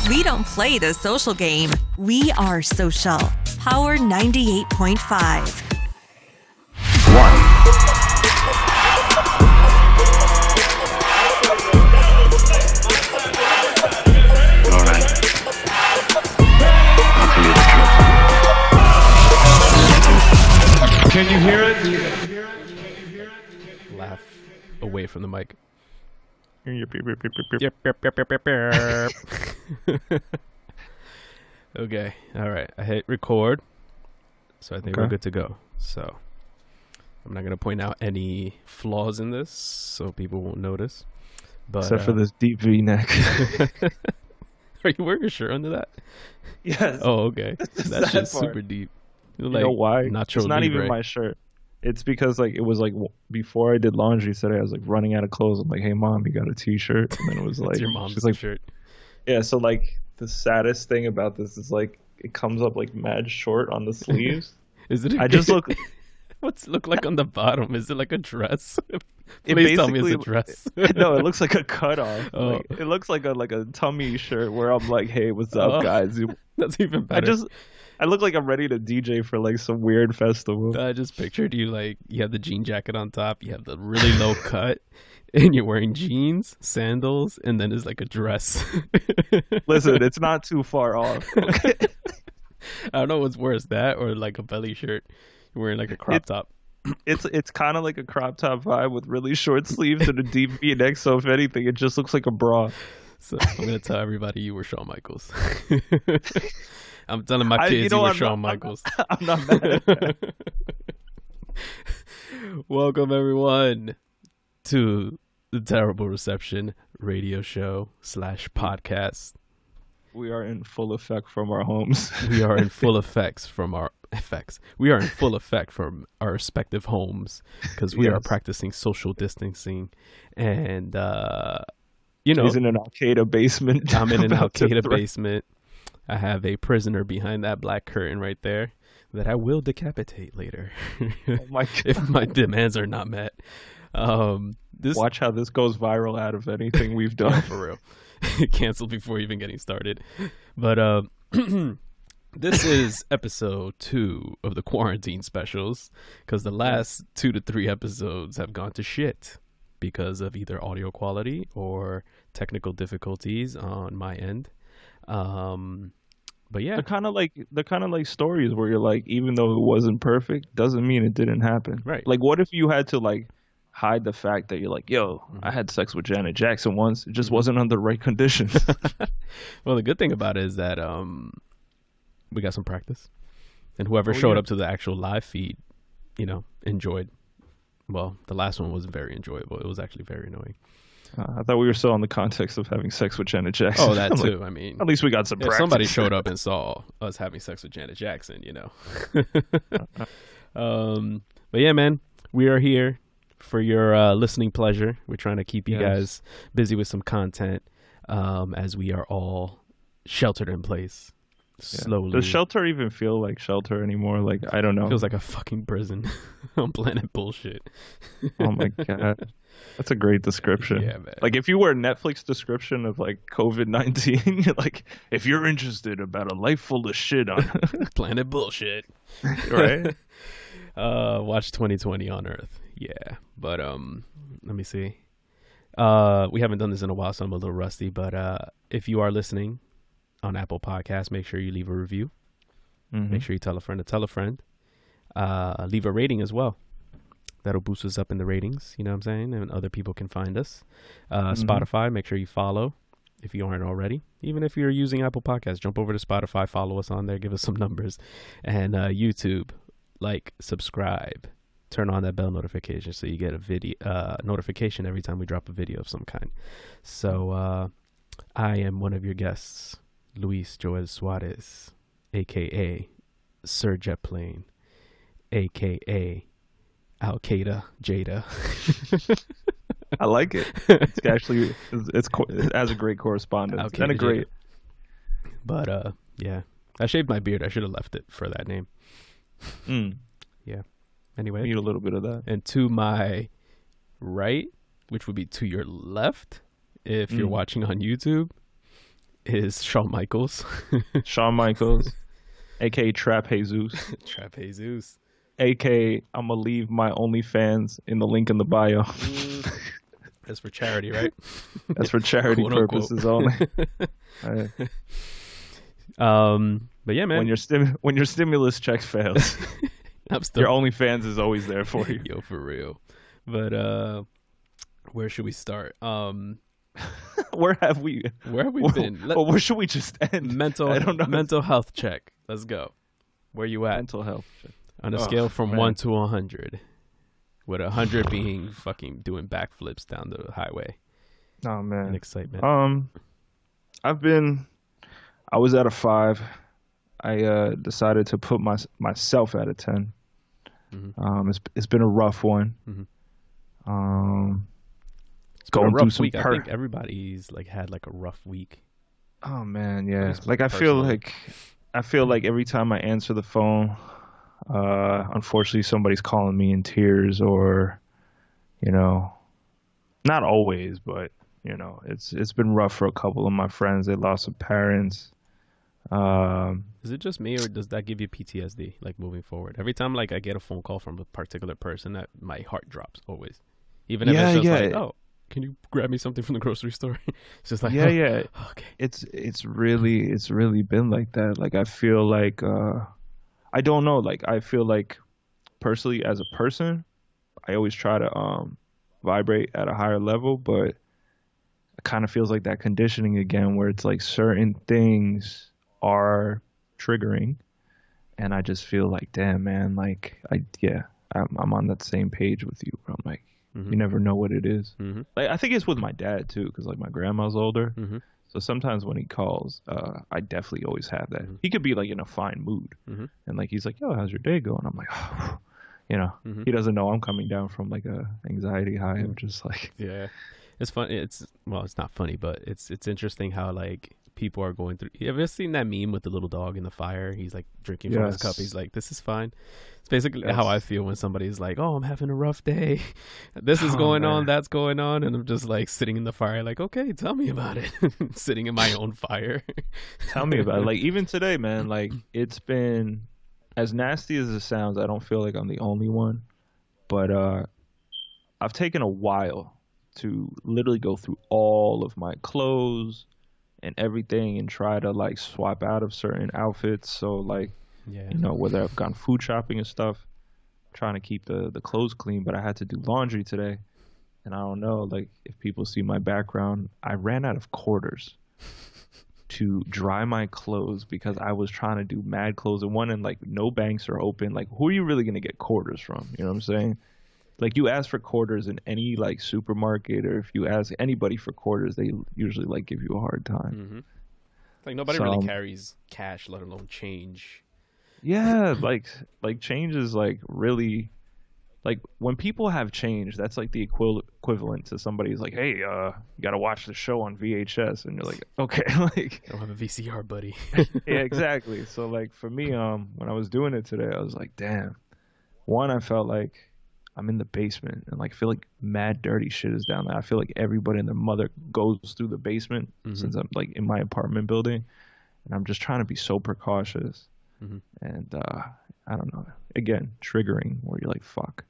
We don't play the social game. We are social. Power 98.5. Can you hear it? Laugh away from the mic. Okay, all right. I hit record, so I think we're good to go. So I'm not gonna point out any flaws in this, so people won't notice. But except for this deep V-neck. Are you wearing a shirt under that? Yes. Oh, okay. That's just super deep. You know why? Nacho it's not Libre. even my shirt. It's because it was before I did laundry today, I was running out of clothes. I'm like, hey mom, you got a t-shirt? And then it was That's your mom's she's shirt. Yeah, so the saddest thing about this is it comes up mad short on the sleeves. Is it? I just look. What's it look like on the bottom? Is it like a dress? Please tell me it's a dress. No, it looks like a cutoff. Oh. It looks like a tummy shirt where I'm like, hey, what's up, guys? That's even better. I look like I'm ready to DJ for some weird festival. I just pictured you you have the jean jacket on top, you have the really low cut, and you're wearing jeans, sandals, and then there's a dress. Listen, it's not too far off. Okay? I don't know what's worse, that or a belly shirt. You're wearing a crop top. It's kind of like a crop top vibe with really short sleeves and a deep V-neck. So if anything, it just looks like a bra. So I'm gonna tell everybody you were Shawn Michaels. I'm telling my kids you were Shawn Michaels. I'm not mad at that. Welcome everyone to the Terrible Reception radio show / podcast. We are in full effect from our homes. We are in full effects from our effects. We are in full effect from our respective homes because we are practicing social distancing, and he's in an Al-Qaeda basement. I'm in an Al-Qaeda basement. I have a prisoner behind that black curtain right there that I will decapitate later. Oh my God. If my demands are not met. Watch how this goes viral out of anything we've done. Yeah, for real. Canceled before even getting started. But this is episode 2 of the quarantine specials because the last 2 to 3 episodes have gone to shit because of either audio quality or technical difficulties on my end. But yeah, they're kind of like stories where you're even though it wasn't perfect, doesn't mean it didn't happen. Right. What if you had to hide the fact that you're I had sex with Janet Jackson once. It just wasn't under the right conditions. Well, the good thing about it is that we got some practice, and whoever showed up to the actual live feed, enjoyed. Well, the last one was very enjoyable. It was actually very annoying. I thought we were still on the context of having sex with Janet Jackson. Oh, that too. I mean, at least we got some practice. If somebody showed up and saw us having sex with Janet Jackson, But yeah, man, we are here for your listening pleasure. We're trying to keep you guys busy with some content as we are all sheltered in place. Slowly. Does shelter even feel like shelter anymore? I don't know. It feels like a fucking prison on planet bullshit. Oh my God. That's a great description. Yeah, man. If you were a Netflix description of COVID-19, you're if you're interested about a life full of shit on planet bullshit. Right? Watch 2020 on Earth. Yeah. But let me see. We haven't done this in a while, so I'm a little rusty, but if you are listening on Apple Podcasts, make sure you leave a review. Mm-hmm. Make sure you tell a friend to tell a friend. Leave a rating as well. That'll boost us up in the ratings, you know what I'm saying? And other people can find us. Spotify, make sure you follow if you aren't already. Even if you're using Apple Podcasts, jump over to Spotify, follow us on there, give us some numbers. And YouTube, subscribe, turn on that bell notification so you get a video notification every time we drop a video of some kind. So I am one of your guests, Luis Joel Suarez, a.k.a. Sir Jet Plane, a.k.a. Al-Qaeda Jada. I like it. It's actually it has a great correspondence Al-Qaeda and a great. Jada. But yeah, I shaved my beard. I should have left it for that name. Yeah. Anyway, need a little bit of that. And to my right, which would be to your left, if you're watching on YouTube, is Shawn Michaels. Shawn Michaels, aka Trap Jesus, Trap Jesus. aka I'm gonna leave my OnlyFans in the link in the bio. That's for charity, right? That's for charity Quote, purposes only. But yeah, man. When your stimulus check fails, I'm still... your OnlyFans is always there for you. Yo, for real. But where should we start? Where have we been? Where should we just end? I don't know. Mental health check. Let's go. Where you at? Mental health check. On a scale from 1 to 100. With 100 being fucking doing backflips down the highway. Oh man. In excitement. I was at a 5. I decided to put myself at a 10. Mm-hmm. It's been a rough one. Mm-hmm. Going through some week. I think everybody's like had like a rough week. Oh man, yeah. Like I feel like every time I answer the phone, unfortunately somebody's calling me in tears, or not always, but it's been rough for a couple of my friends. They lost some parents. Is it just me, or does that give you PTSD like moving forward? Every time like I get a phone call from a particular person, that my heart drops always. Even if it's just like, oh, can you grab me something from the grocery store? It's just like, yeah. Okay. It's really been like that. Like I feel like I don't know, like I feel like personally as a person, I always try to vibrate at a higher level, but it kind of feels like that conditioning again, where it's like certain things are triggering, and I just feel like, damn man, like I'm on that same page with you, bro. I'm like, you never know what it is. Like I think it's with my dad too, because like my grandma's older, so sometimes when he calls, I definitely always have that. He could be like in a fine mood, and like he's like, yo, how's your day going? I'm like, oh. He doesn't know I'm coming down from like a anxiety high. I'm just like, yeah, it's funny. It's not funny, but it's interesting how like people are going through. You ever seen that meme with the little dog in the fire? He's like drinking from his cup. He's like, this is fine. It's basically how I feel when somebody's like, oh, I'm having a rough day. This is going on, that's going on. And I'm just like sitting in the fire like, okay, tell me about it. Sitting in my own fire. Tell me about it. Like even today, man, like it's been, as nasty as it sounds, I don't feel like I'm the only one. But I've taken a while to literally go through all of my clothes and everything and try to like swap out of certain outfits. So like, whether I've gone food shopping and stuff, trying to keep the clothes clean. But I had to do laundry today, and I don't know, like if people see my background, I ran out of quarters to dry my clothes because I was trying to do mad clothes in one, and like no banks are open. Like who are you really gonna get quarters from? You know what I'm saying? Like you ask for quarters in any like supermarket, or if you ask anybody for quarters, they usually like give you a hard time. Like nobody really carries cash, let alone change. Yeah, like change is like really, like when people have change, that's like the equivalent to somebody's like, hey, you gotta watch the show on VHS, and you're like, okay, like I don't have a VCR, buddy. Yeah, exactly. So like for me, when I was doing it today, I was like, damn. One, I felt like I'm in the basement, and like I feel like mad dirty shit is down there. I feel like everybody and their mother goes through the basement since I'm like in my apartment building, and I'm just trying to be so precautious. And I don't know. Again, triggering, where you're like, fuck,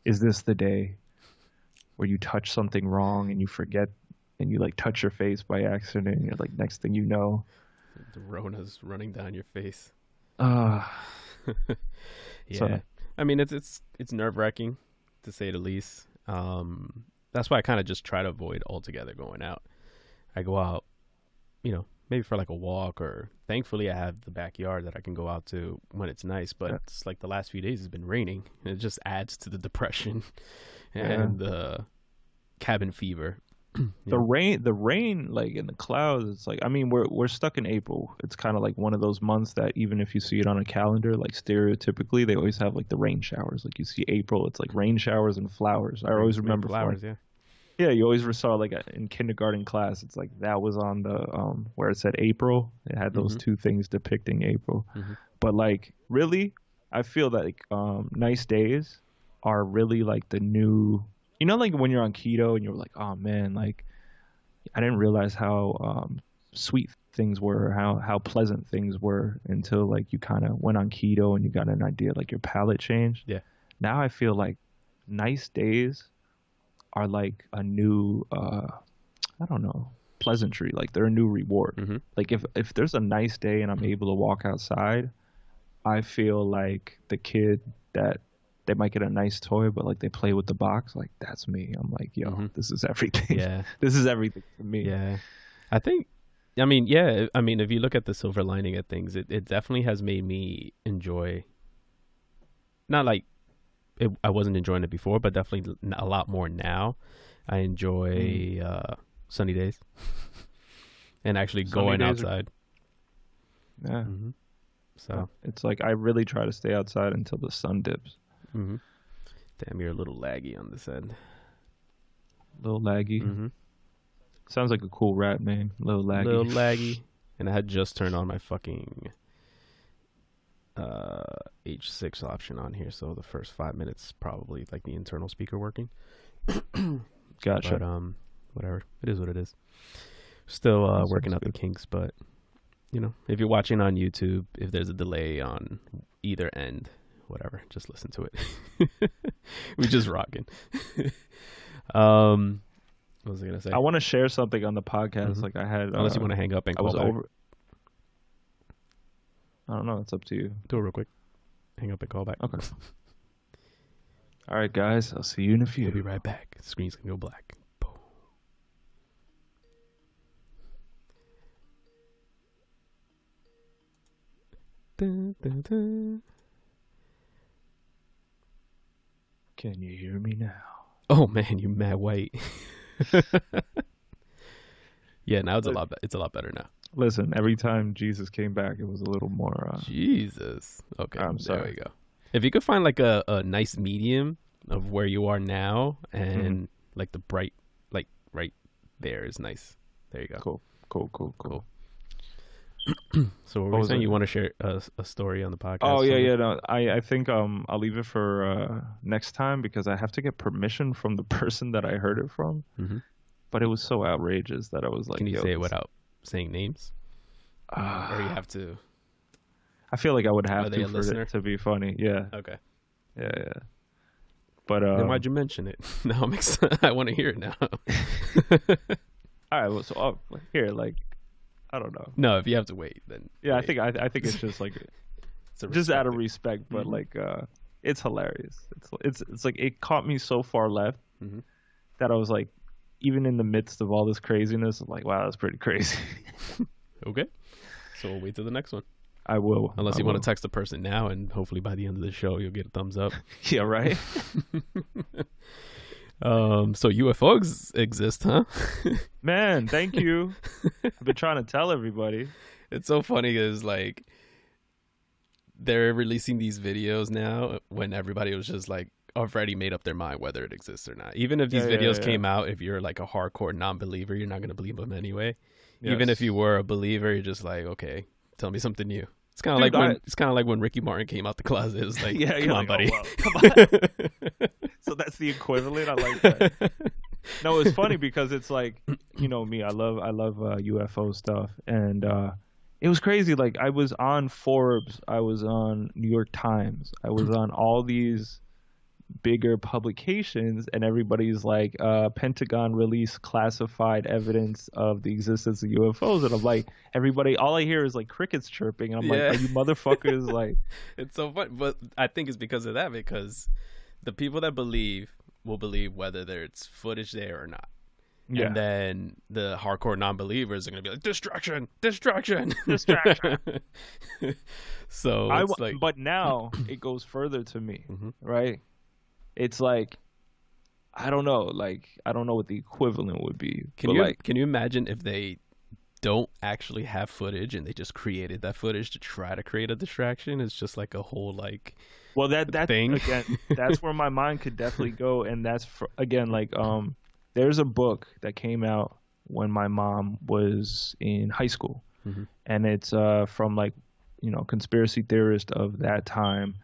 is this the day where you touch something wrong and you forget, and you like touch your face by accident, and you're like, next thing you know, the Rona's running down your face. Yeah. So, I mean, it's nerve-wracking, to say the least. That's why I kind of just try to avoid altogether going out. I go out, maybe for like a walk, or thankfully I have the backyard that I can go out to when it's nice. But it's like the last few days has been raining, and it just adds to the depression and the cabin fever. The rain, like in the clouds, it's like, I mean, we're stuck in April. It's kind of like one of those months that even if you see it on a calendar, like stereotypically, they always have like the rain showers. Like you see April, it's like rain showers and flowers. I always remember flowers. Yeah, you always saw like in kindergarten class, it's like that was on the where it said April. It had those two things depicting April. But like really, I feel that like nice days are really like the new. Like when you're on keto and you're like, oh man, like I didn't realize how sweet things were, how pleasant things were until like you kind of went on keto and you got an idea, like your palate changed. Yeah. Now I feel like nice days are like a new, I don't know, pleasantry. Like they're a new reward. Mm-hmm. Like if there's a nice day and I'm able to walk outside, I feel like the kid that they might get a nice toy, but like they play with the box. Like that's me. I'm like, yo, this is everything. Yeah. This is everything for me. Yeah. If you look at the silver lining of things, it definitely has made me enjoy, not like I wasn't enjoying it before, but definitely a lot more now. I enjoy sunny days and actually going outside. Yeah. Mm-hmm. So it's like I really try to stay outside until the sun dips. Mm-hmm. Damn, you're a little laggy on this end. A little laggy. Mm-hmm. Sounds like a cool rap name. Little laggy. Little laggy. And I had just turned on my fucking H6 option on here, so the first 5 minutes probably like the internal speaker working. Gotcha. But whatever. It is what it is. Still working out the kinks, but you know, if you're watching on YouTube, if there's a delay on either end, whatever, just listen to it. We just rocking. What was I gonna say? I want to share something on the podcast. Mm-hmm. Like I had, unless you want to hang up and call back. I don't know. It's up to you. Do it real quick. Hang up and call back. Okay. All right, guys. I'll see you in a few. We'll be right back. The screen's gonna go black. Boom. Dun, dun, dun. Can you hear me now? Oh man, you mad white. Yeah, now it's a lot better now. Listen, every time Jesus came back, it was a little more. Jesus. Okay, I'm sorry. There we go. If you could find like a nice medium of where you are now and like the bright, like right there is nice. There you go. Cool. So what were you saying? You want to share a story on the podcast? Oh yeah. No, I think I'll leave it for next time because I have to get permission from the person that I heard it from. Mm-hmm. But it was so outrageous that I was like, can you say it without saying names? Or you have to? I feel like I would have to for it to be funny. Yeah. Okay. Yeah. But then why'd you mention it? Now I'm excited. I want to hear it now. All right. Well, so here, like, I don't know. No, if you have to wait, then yeah, wait. I think it's just like just out of respect, but like it's hilarious. It's like it caught me so far left that I was like, even in the midst of all this craziness, I'm like, wow, that's pretty crazy. Okay, so we'll wait till the next one. I will, unless you want to text the person now, and hopefully by the end of the show you'll get a thumbs up. Yeah, right. So UFOs exist, huh? Man, thank you. I've been trying to tell everybody. It's so funny because like they're releasing these videos now when everybody was just like already made up their mind whether it exists or not. Even if these videos came out, if you're like a hardcore non-believer, you're not going to believe them anyway. Yes. Even if you were a believer, you're just like, okay, tell me something new. It's kind of like when Ricky Martin came out the closet. It was like, come on, buddy. Oh, well, come on. So that's the equivalent. I like that. No, it's funny because it's like, you know me, I love UFO stuff, and it was crazy. Like I was on Forbes, I was on New York Times, I was on all these bigger publications, and everybody's like, Pentagon released classified evidence of the existence of UFOs, and I'm like, everybody, all I hear is like crickets chirping, and I'm like, are you motherfuckers like? It's so fun, but I think it's because of that, because the people that believe will believe whether there's footage there or not. Yeah. And then the hardcore non-believers are going to be like, distraction. So but now it goes further to me, right? It's like, I don't know what the equivalent would be. Can you imagine if they don't actually have footage and they just created that footage to try to create a distraction? It's just like a whole like, well, that thing. Again, that's where my mind could definitely go, and that's again like there's a book that came out when my mom was in high school, and it's from like, you know, conspiracy theorist of that time,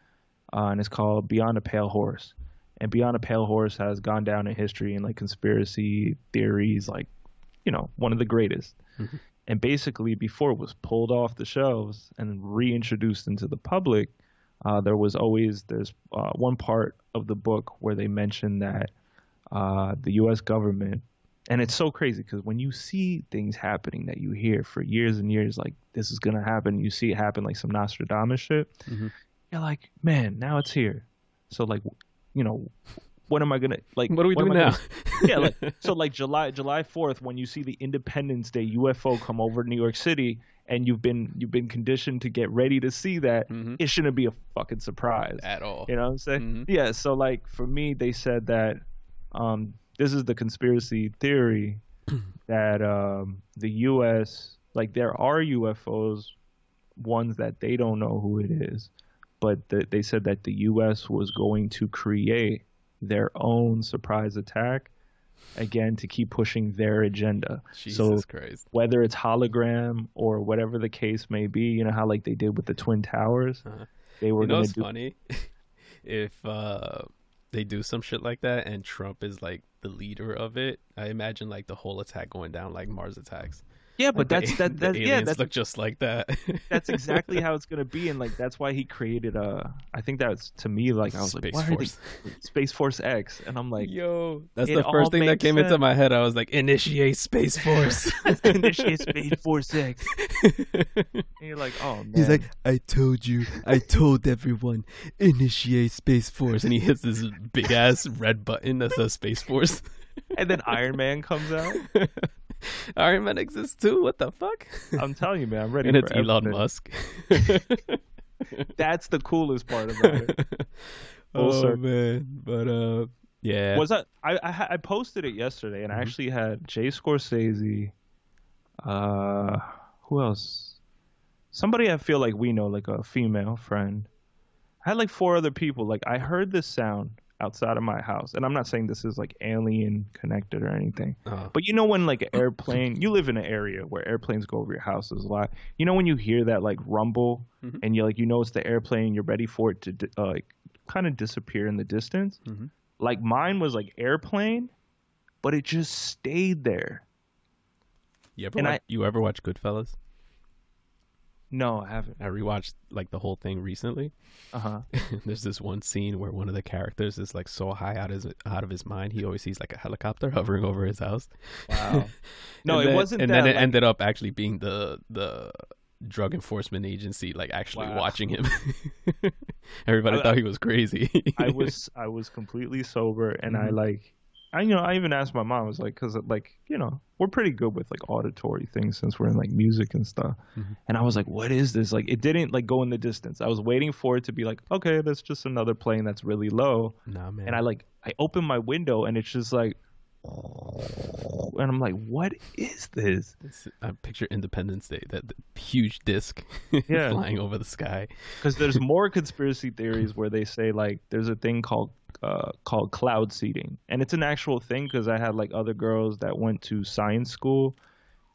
and it's called Beyond a Pale Horse. And Beyond a Pale Horse has gone down in history and like conspiracy theories, like, you know, one of the greatest. And basically, before it was pulled off the shelves and reintroduced into the public, there's one part of the book where they mention that the U.S. government, and it's so crazy because when you see things happening that you hear for years and years, like this is gonna happen, you see it happen like some Nostradamus shit. You're like, man, now it's here. So like, you know, what am I gonna like? What are we doing now? Yeah, like so like July 4th, when you see the Independence Day UFO come over New York City, and you've been conditioned to get ready to see that, it shouldn't be a fucking surprise At all. You know what I'm saying? Yeah. So like for me, they said that this is the conspiracy theory that the U.S. like there are UFOs, ones that they don't know who it is, but they said that the U.S. was going to create their own surprise attack again to keep pushing their agenda. Jesus Christ. Whether it's hologram or whatever the case may be, you know how like they did with the Twin Towers, they were going to do. Funny if they do some shit like that and Trump is like the leader of it. I imagine like the whole attack going down like Mars attacks. Yeah, but like that's aliens that's look just like that. That's exactly how it's gonna be, and like that's why he created I think that's to me like I was Space like, Force. Space Force X, and I'm like, yo, that's it the first all thing that makes came into sense. my head. I was like, initiate Space Force. Initiate Space Force X. And you're like, oh man. He's like, I told everyone, initiate Space Force, and he hits this big ass red button that says Space Force. And then Iron Man comes out. Iron Man exists too. What the fuck? I'm telling you, man, I'm ready. And it's for Elon everything. Musk. That's the coolest part about it. Full Oh circle. man, but yeah. Was that I posted it yesterday, and I actually had Jay Scorsese. Who else? Somebody I feel like we know, like a female friend. I had like 4 other people. Like I heard this sound outside of my house, and I'm not saying this is like alien connected or anything, but you know when like an airplane, you live in an area where airplanes go over your houses a lot. You know when you hear that like rumble, and you're like, you know it's the airplane, you're ready for it to like kind of disappear in the distance. Like mine was like airplane, but it just stayed there. You ever watch Goodfellas? No, I haven't. I rewatched like the whole thing recently. There's this one scene where one of the characters is like so high out of his mind, he always sees like a helicopter hovering over his house. Wow. No, it wasn't. And that, then it like... ended up actually being the drug enforcement agency like actually watching him. Everybody thought he was crazy. I was completely sober, and I even asked my mom. I was like, because like we're pretty good with like auditory things since we're in like music and stuff. And I was like, what is this? Like it didn't like go in the distance. I was waiting for it to be like, okay, that's just another plane that's really low. Nah, man. And I opened my window, and it's just like, and I'm like, what is this? I picture Independence Day, that huge disc flying over the sky. Because there's more conspiracy theories where they say like there's a thing called cloud seeding, and it's an actual thing because I had like other girls that went to science school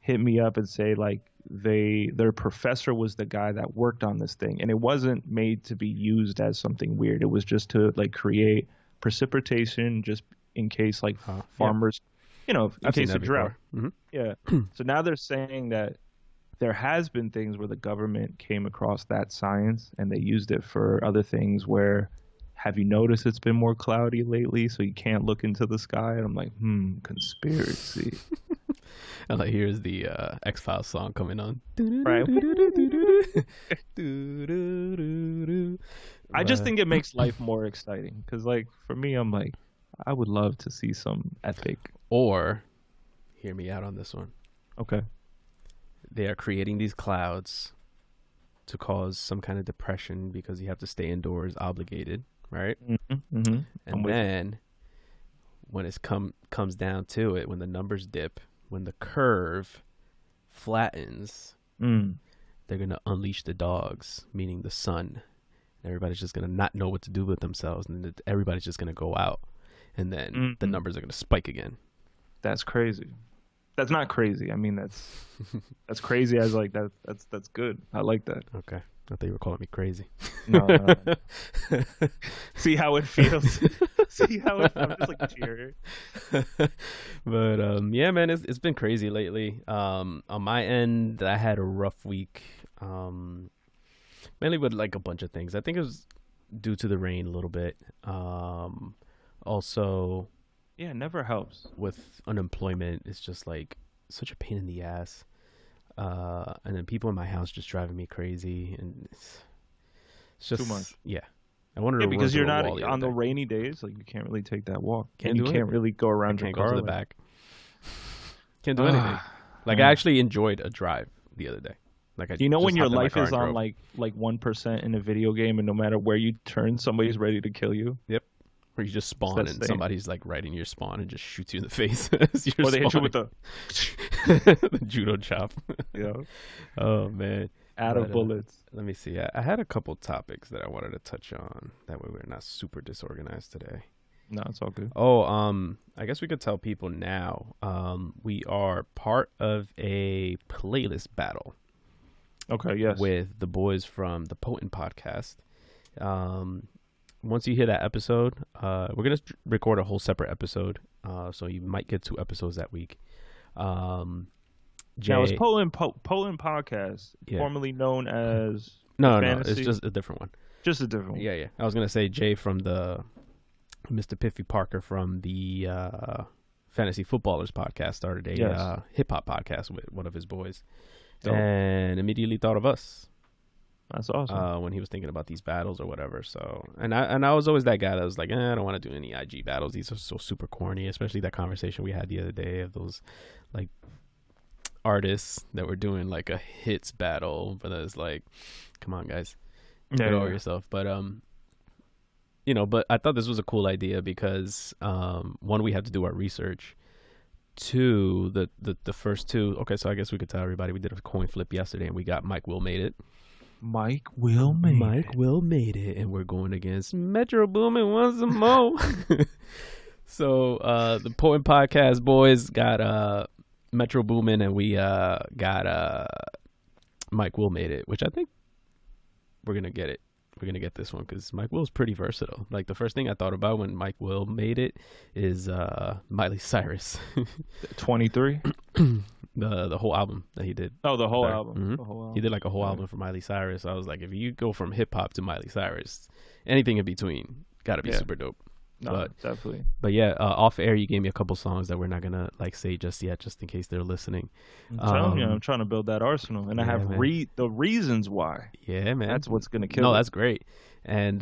hit me up and say like their professor was the guy that worked on this thing, and it wasn't made to be used as something weird. It was just to like create precipitation just in case like farmers, in case of drought. Yeah. So now they're saying that there has been things where the government came across that science and they used it for other things where, have you noticed it's been more cloudy lately so you can't look into the sky? And I'm like, conspiracy. And like, here's the X-Files song coming on. Right. I just think it makes life more exciting because like for me, I'm like, I would love to see some epic. Or, hear me out on this one. Okay. They are creating these clouds to cause some kind of depression because you have to stay indoors, obligated, right? And then when it comes down to it, when the numbers dip, when the curve flattens, they're going to unleash the dogs, meaning the sun. Everybody's just going to not know what to do with themselves, and everybody's just going to go out. And then the numbers are going to spike again. That's crazy. That's not crazy. I mean, that's crazy as like that's good. I like that. Okay. I thought you were calling me crazy. No. See how it feels. See how I'm just like cheering. But yeah, man, it's been crazy lately. On my end, I had a rough week. Mainly with like a bunch of things. I think it was due to the rain a little bit. Also, yeah, it never helps. With unemployment, it's just like such a pain in the ass. And then people in my house just driving me crazy, and it's just too much. Yeah, I wanted to because you're not on the rainy days. Like you can't really take that walk. Can't you can't really go around. Can't go to the back. Can't do anything. Like I actually enjoyed a drive the other day. Like you know when your life is on like 1% in a video game, and no matter where you turn, somebody's ready to kill you. Yep. Or you just spawn and somebody's like right in your spawn and just shoots you in the face. Or they hit you with the judo chop. Yeah. Oh man. Out of bullets. Let me see. I had a couple topics that I wanted to touch on. That way we're not super disorganized today. No, it's all good. Oh, I guess we could tell people now. We are part of a playlist battle. Okay, yes. With the boys from the Potent podcast. Once you hear that episode, we're going to record a whole separate episode. So you might get 2 episodes that week. Now, it's Poland Podcast, formerly known as No, it's just a different one. Just a different one. Yeah. I was going to say Jay from the Mr. Piffy Parker from the Fantasy Footballers podcast started a hip-hop podcast with one of his boys. Dope. And immediately thought of us. That's awesome. When he was thinking about these battles or whatever. So, and I was always that guy that was like, I don't want to do any IG battles. These are so super corny, especially that conversation we had the other day of those like artists that were doing like a hits battle, but it's like, come on, guys, get over yourself. But but I thought this was a cool idea because one, we have to do our research. 2, the first 2. Okay, so I guess we could tell everybody we did a coin flip yesterday, and we got Mike Will made it. Mike Will made it, and we're going against Metro Boomin once more. So the Potent Podcast boys got Metro Boomin, and we got Mike Will made it, which I think we're gonna get it. We're gonna get this one because Mike Will's pretty versatile. Like the first thing I thought about when Mike Will made it is Miley Cyrus. 23. The whole album that he did. Oh, the whole album. Mm-hmm. The whole album. He did like a whole album for Miley Cyrus. I was like, if you go from hip hop to Miley Cyrus, anything in between gotta be super dope. No, definitely. But yeah, off air you gave me a couple songs that we're not gonna like say just yet, just in case they're listening. I'm trying to build that arsenal, and I have the reasons why. Yeah, man, that's what's gonna kill. No, it. That's great. And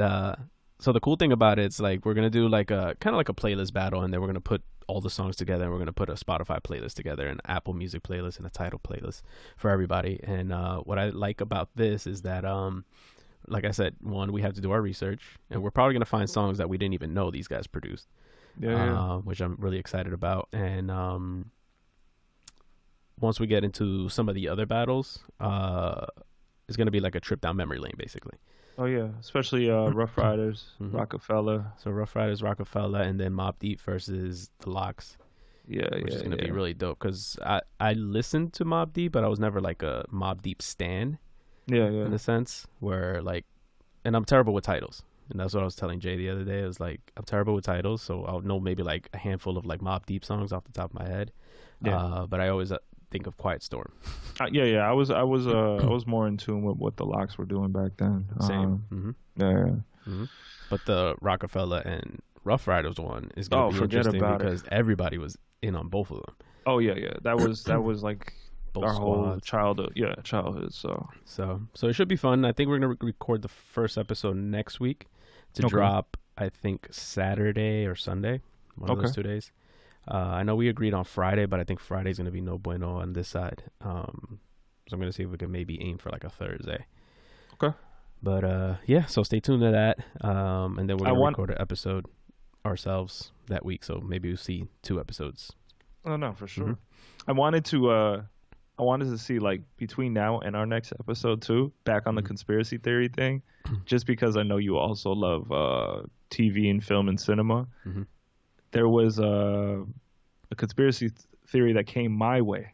so the cool thing about it is like we're gonna do like a kind of like a playlist battle, and then we're gonna put all the songs together, and we're gonna put a Spotify playlist together, an Apple Music playlist, and a Tidal playlist for everybody. And what I like about this is that like I said, one, we have to do our research, and we're probably going to find songs that we didn't even know these guys produced, which I'm really excited about. And once we get into some of the other battles, it's going to be like a trip down memory lane, basically. Oh, yeah, especially Rough Riders, Rockefeller. So Rough Riders, Rockefeller, and then Mobb Deep versus the Locks. Which is going to be really dope, because I listened to Mobb Deep, but I was never like a Mobb Deep stan. In a sense where like, and I'm terrible with titles, and that's what I was telling Jay the other day. I was like, I'm terrible with titles, so I'll know maybe like a handful of like Mobb Deep songs off the top of my head. But I always think of Quiet Storm. I was more in tune with what the Locks were doing back then. Same. But the Rockefeller and Rough Riders one is gonna be interesting because everybody was in on both of them. Oh yeah. That was like both our whole childhood. So it should be fun. I think we're gonna record the first episode next week to drop. I think Saturday or Sunday, one of those 2 days. I know we agreed on Friday, but I think Friday's gonna be no bueno on this side. So I'm gonna see if we can maybe aim for like a Thursday. Okay. But yeah, so stay tuned to that. And then we're gonna record an episode ourselves that week. So maybe we'll see 2 episodes. Oh no, for sure. I wanted to see like between now and our next episode too, back on the conspiracy theory thing, just because I know you also love TV and film and cinema. There was a conspiracy theory that came my way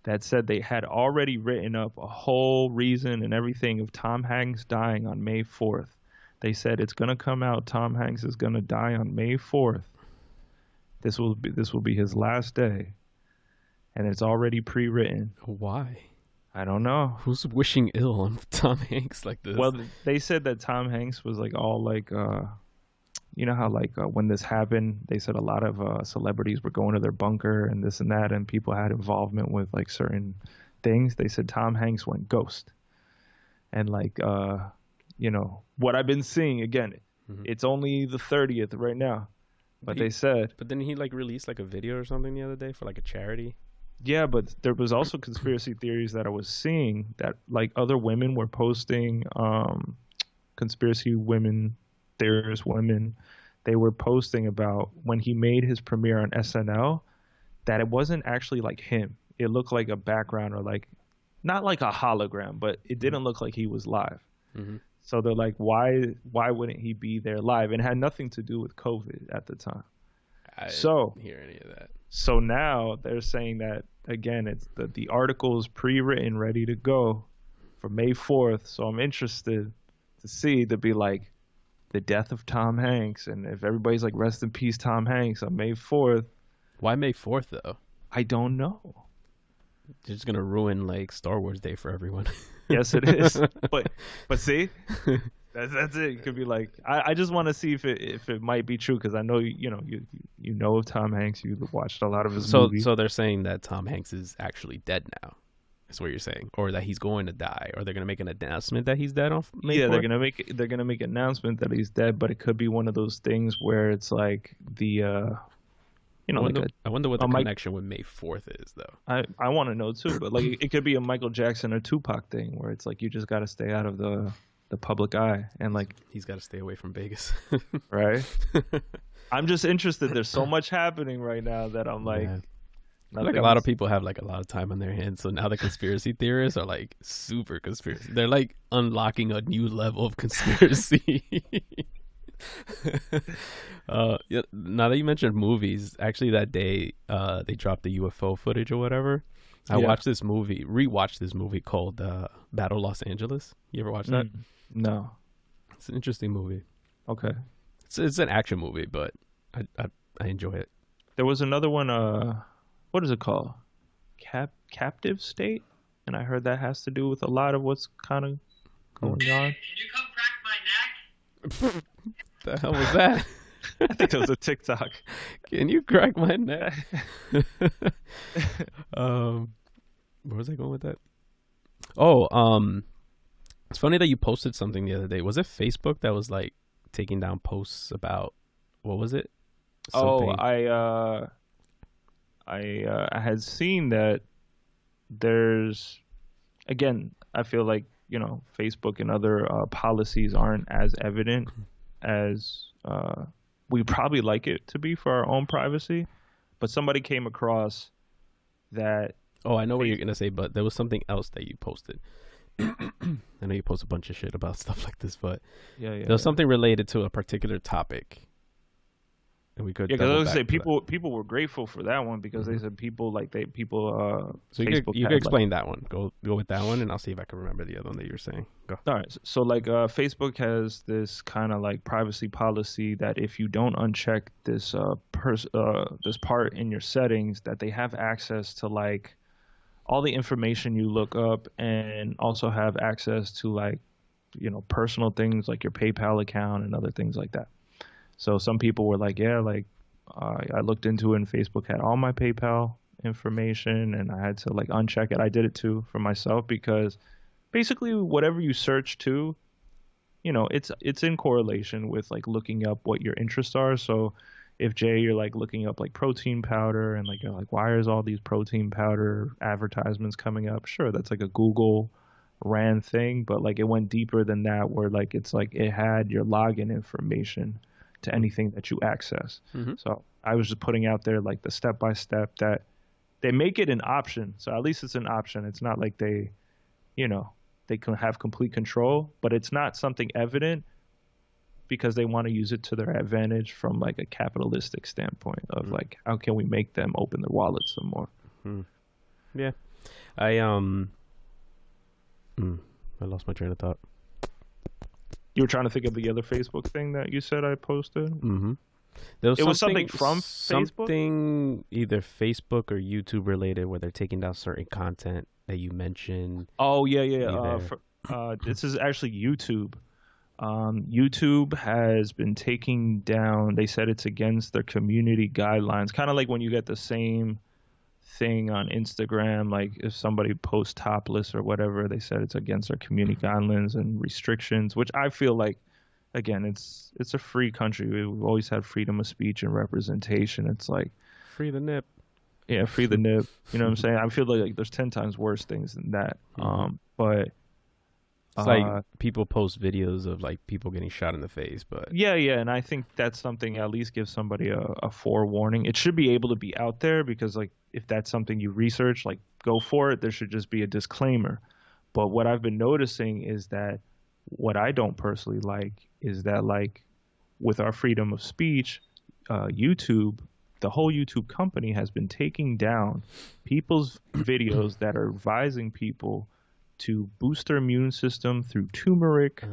that said they had already written up a whole reason and everything of Tom Hanks dying on May 4th. They said it's going to come out. Tom Hanks is going to die on May 4th. This will be his last day, and it's already pre-written. Why? I don't know. Who's wishing ill on Tom Hanks like this? Well, they said that Tom Hanks was like all like, you know how like when this happened, they said a lot of celebrities were going to their bunker and this and that, and people had involvement with like certain things. They said Tom Hanks went ghost, and like you know what I've been seeing again. It's only the 30th right now, but they said. But then he like released like a video or something the other day for like a charity. Yeah, but there was also conspiracy theories that I was seeing that like other women were posting, conspiracy women, theorist women, they were posting about when he made his premiere on SNL, that it wasn't actually like him. It looked like a background or like, not like a hologram, but it didn't look like he was live. So they're like, why wouldn't he be there live? And it had nothing to do with COVID at the time. I didn't hear any of that. So now they're saying that, again, it's the article is pre-written, ready to go for May 4th. So I'm interested to see, to be like, the death of Tom Hanks. And if everybody's like, rest in peace, Tom Hanks, on May 4th. Why May 4th, though? I don't know. It's just going to ruin like Star Wars Day for everyone. Yes, it is. But see, that's it. It could be like, I just want to see if it might be true, because I know you know of Tom Hanks. You watched a lot of his movies. So they're saying that Tom Hanks is actually dead now. That's what you're saying, or that he's going to die, or they're going to make an announcement that he's dead on May 4th? they're gonna make an announcement that he's dead, but it could be one of those things where it's like the I wonder what the connection with May 4th is, though. I want to know too, but like it could be a Michael Jackson or Tupac thing where it's like you just got to stay out of the public eye, and like he's got to stay away from Vegas. Right. I'm just interested. There's so much happening right now that I'm like, like a lot of people have like a lot of time on their hands, so now the conspiracy theorists are like super conspiracy. They're like unlocking a new level of conspiracy. Yeah, now that you mentioned movies, actually that day they dropped the UFO footage or whatever. I rewatched this movie called Battle Los Angeles. You ever watch that? No. It's an interesting movie. Okay. It's an action movie, but I enjoy it. There was another one, what is it called? Captive State? And I heard that has to do with a lot of what's kind of going on. Can you come crack my neck? The hell was that? I think that was a TikTok. Can you crack my neck? Where was I going with that? It's funny that you posted something the other day. Was it Facebook that was like taking down posts about, what was it? Something. I had seen that there's, again, I feel like, Facebook and other policies aren't as evident as we probably like it to be for our own privacy. But somebody came across that. Oh, I know what you're going to say, but there was something else that you posted. I know you post a bunch of shit about stuff like this, but there was something related to a particular topic. And we could because I was gonna say people were grateful for that one because they said people. So you could explain that one. Go with that one, and I'll see if I can remember the other one that you were saying. Go. All right. So Facebook has this kind of like privacy policy that if you don't uncheck this this part in your settings, that they have access to like all the information you look up, and also have access to personal things like your PayPal account and other things like that. So some people were like, I looked into it and Facebook had all my PayPal information and I had to uncheck it. I did it too for myself because basically whatever you search to, it's in correlation with looking up what your interests are. So if Jay, you're looking up protein powder and you're why is all these protein powder advertisements coming up? Sure, that's a Google ran thing, but it went deeper than that where it had your login information to anything that you access. Mm-hmm. So I was just putting out there the step-by-step that they make it an option. So at least it's an option. It's not like they can have complete control, but it's not something evident because they want to use it to their advantage from like a capitalistic standpoint of like how can we make them open their wallets some more. Yeah, I lost my train of thought. You were trying to think of the other Facebook thing that you said I posted. There was something from Facebook? Something either Facebook or YouTube related where they're taking down certain content that you mentioned. Oh, yeah. This is actually YouTube. YouTube has been taking down, they said it's against their community guidelines. Kind of like when you get the same thing on Instagram, like if somebody posts topless or whatever, they said it's against their community guidelines and restrictions, which I feel like, again, it's a free country. We've always had freedom of speech and representation. It's like free the nip. Yeah, free the nip. You know what I'm saying? I feel like there's 10 times worse things than that. But it's like people post videos of like people getting shot in the face, but yeah, and I think that's something at least gives somebody a forewarning. It should be able to be out there because like if that's something you research, like go for it. There should just be a disclaimer. But what I've been noticing is that what I don't personally like is that like with our freedom of speech, YouTube, the whole YouTube company has been taking down people's videos that are advising people to boost their immune system through turmeric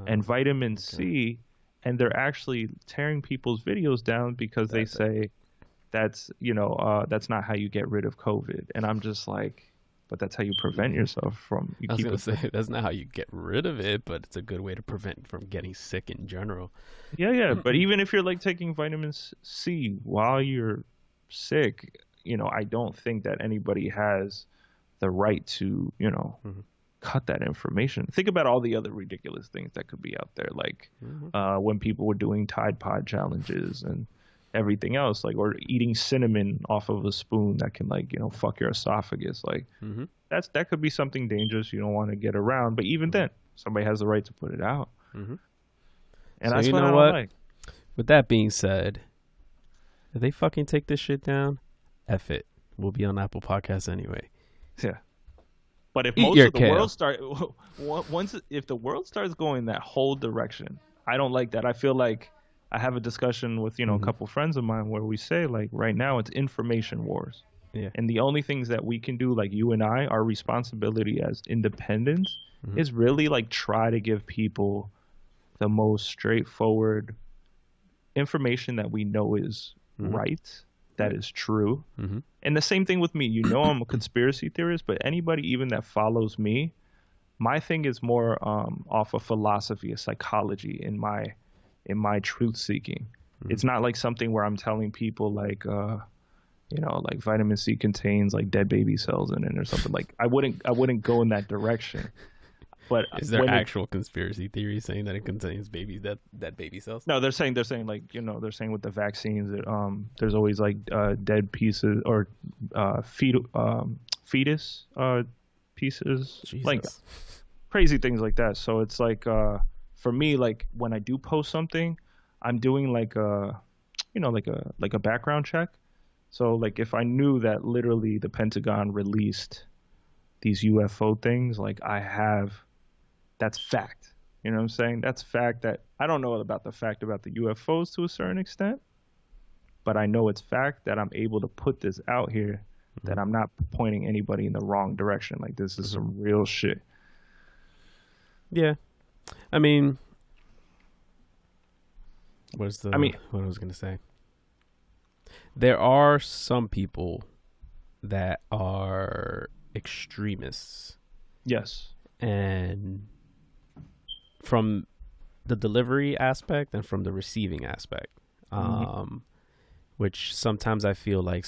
and vitamin C, and they're actually tearing people's videos down because they say that's not how you get rid of COVID. And I'm just like, but that's how you prevent yourself from. I was going to say that's not how you get rid of it, but it's a good way to prevent from getting sick in general. Yeah. But even if you're like taking vitamin C while you're sick, I don't think that anybody has the right to, cut that information. Think about all the other ridiculous things that could be out there, like when people were doing Tide Pod challenges and everything else, like, or eating cinnamon off of a spoon that can like, fuck your esophagus. Like that could be something dangerous you don't want to get around. But even then, somebody has the right to put it out. And so that's you what know I don't what? like. With that being said, if they fucking take this shit down, F it. We'll be on Apple Podcasts anyway. Yeah. But if Eat most your of the kale. world if the world starts going that whole direction, I don't like that. I feel like I have a discussion with, a couple friends of mine where we say like right now it's information wars. Yeah. And the only things that we can do, like you and I, our responsibility as independents is really like try to give people the most straightforward information that we know is right, that is true. And the same thing with me. I'm a conspiracy theorist, but anybody even that follows me, my thing is more off of philosophy, of psychology in my truth seeking. It's not like something where I'm telling people like like vitamin C contains like dead baby cells in it or something. Like I wouldn't go in that direction. But is there actual conspiracy theory saying that it contains dead baby cells? No, they're saying like they're saying with the vaccines that there's always like dead pieces or fetus pieces, Jesus. like crazy things like that. So it's like for me, like when I do post something, I'm doing like a like a background check. So like if I knew that literally the Pentagon released these UFO things, like that's fact. You know what I'm saying? That's fact. That I don't know about the fact about the UFOs to a certain extent, but I know it's fact that I'm able to put this out here, that I'm not pointing anybody in the wrong direction. Like this is some real shit. Yeah. I mean, what I was going to say? There are some people that are extremists. Yes. And from the delivery aspect and from the receiving aspect, which sometimes I feel like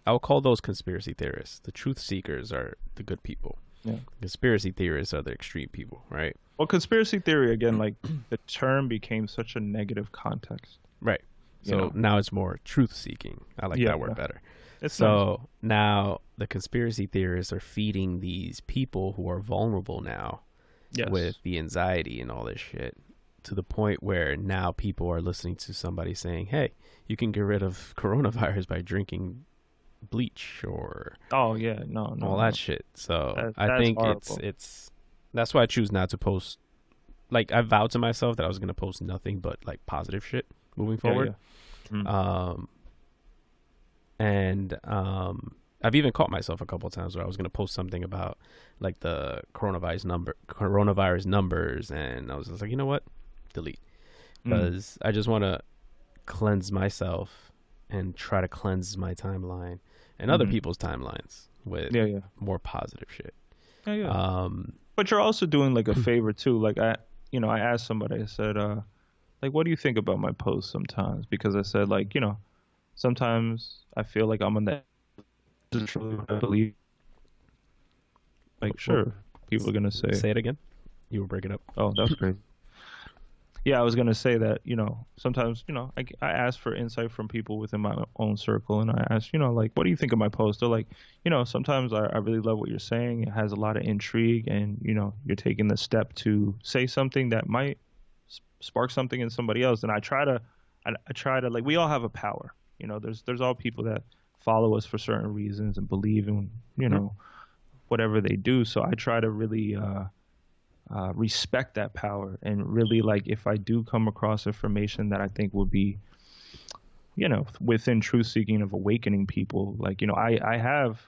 I'll call those conspiracy theorists. The truth seekers are the good people. Yeah. Conspiracy theorists are the extreme people, right? Well, conspiracy theory, again, like the term became such a negative context. Right. So now it's more truth seeking. I like that word better. It's so now the conspiracy theorists are feeding these people who are vulnerable now with the anxiety and all this shit, to the point where now people are listening to somebody saying, hey, you can get rid of coronavirus by drinking bleach or all that shit. So I think horrible. it's that's why I choose not to post like I vowed to myself that I was gonna post nothing but like positive shit moving forward. Yeah. Mm. And I've even caught myself a couple of times where I was gonna post something about like the coronavirus numbers, and I was just like, you know what, delete, because I just want to cleanse myself and try to cleanse my timeline and other people's timelines with more positive shit. Yeah. But you're also doing like a favor too. Like I asked somebody, I said, like, what do you think about my posts sometimes? Because I said, like, sometimes I feel like I'm on that. Truly what I believe. Like, sure, people are gonna say it again. You were breaking up. Oh, that's great. Yeah, I was gonna say that, sometimes, I ask for insight from people within my own circle, and I ask, like, what do you think of my post? They're like, sometimes I really love what you're saying. It has a lot of intrigue, and you're taking the step to say something that might spark something in somebody else. And I try to like, we all have a power. There's all people that follow us for certain reasons and believe in, whatever they do. So I try to really respect that power, and really, like, if I do come across information that I think will be, within truth seeking of awakening people, like, I have,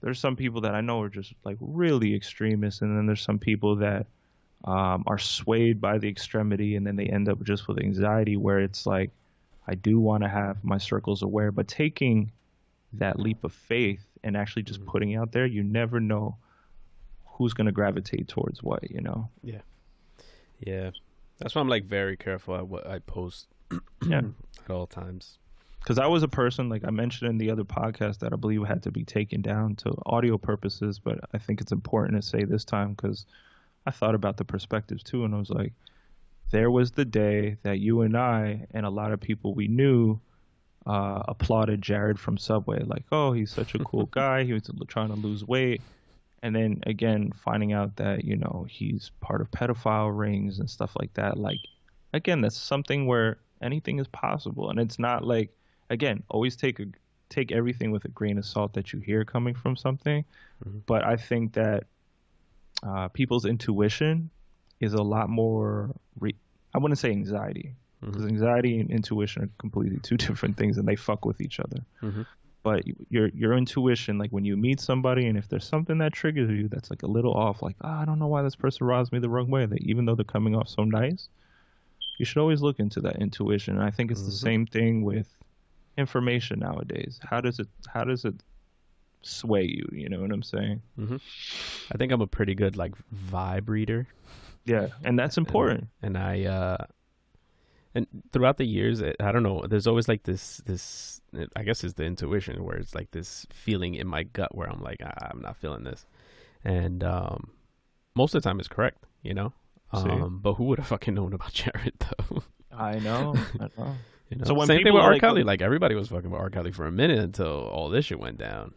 there's some people that I know are just like really extremists, and then there's some people that are swayed by the extremity, and then they end up just with anxiety, where it's like, I do want to have my circles aware, but taking that leap of faith and actually just putting out there, you never know who's going to gravitate towards what, Yeah. That's why I'm like very careful at what I post at all times. Because I was a person, like I mentioned in the other podcast, that I believe had to be taken down to audio purposes, but I think it's important to say this time because I thought about the perspectives too, and I was like, there was the day that you and I and a lot of people we knew applauded Jared from Subway, like, oh, he's such a cool guy. He was trying to lose weight. And then again, finding out that, he's part of pedophile rings and stuff like that. Like, again, that's something where anything is possible. And it's not like, again, always take everything with a grain of salt that you hear coming from something. But I think that people's intuition is a lot more, I wouldn't say anxiety, because anxiety and intuition are completely two different things, and they fuck with each other. But your intuition, like when you meet somebody, and if there's something that triggers you that's like a little off, like, I don't know why this person rubs me the wrong way, that even though they're coming off so nice, you should always look into that intuition. And I think it's the same thing with information nowadays. How does it sway you? You know what I'm saying? I think I'm a pretty good like vibe reader. Yeah, and that's important. And and throughout the years, I don't know, there's always like this, I guess it's the intuition, where it's like this feeling in my gut where I'm like, I'm not feeling this. And most of the time it's correct, but who would have fucking known about Jared though? I know. So when same thing with R. Kelly, like everybody was fucking with R. Kelly for a minute until all this shit went down,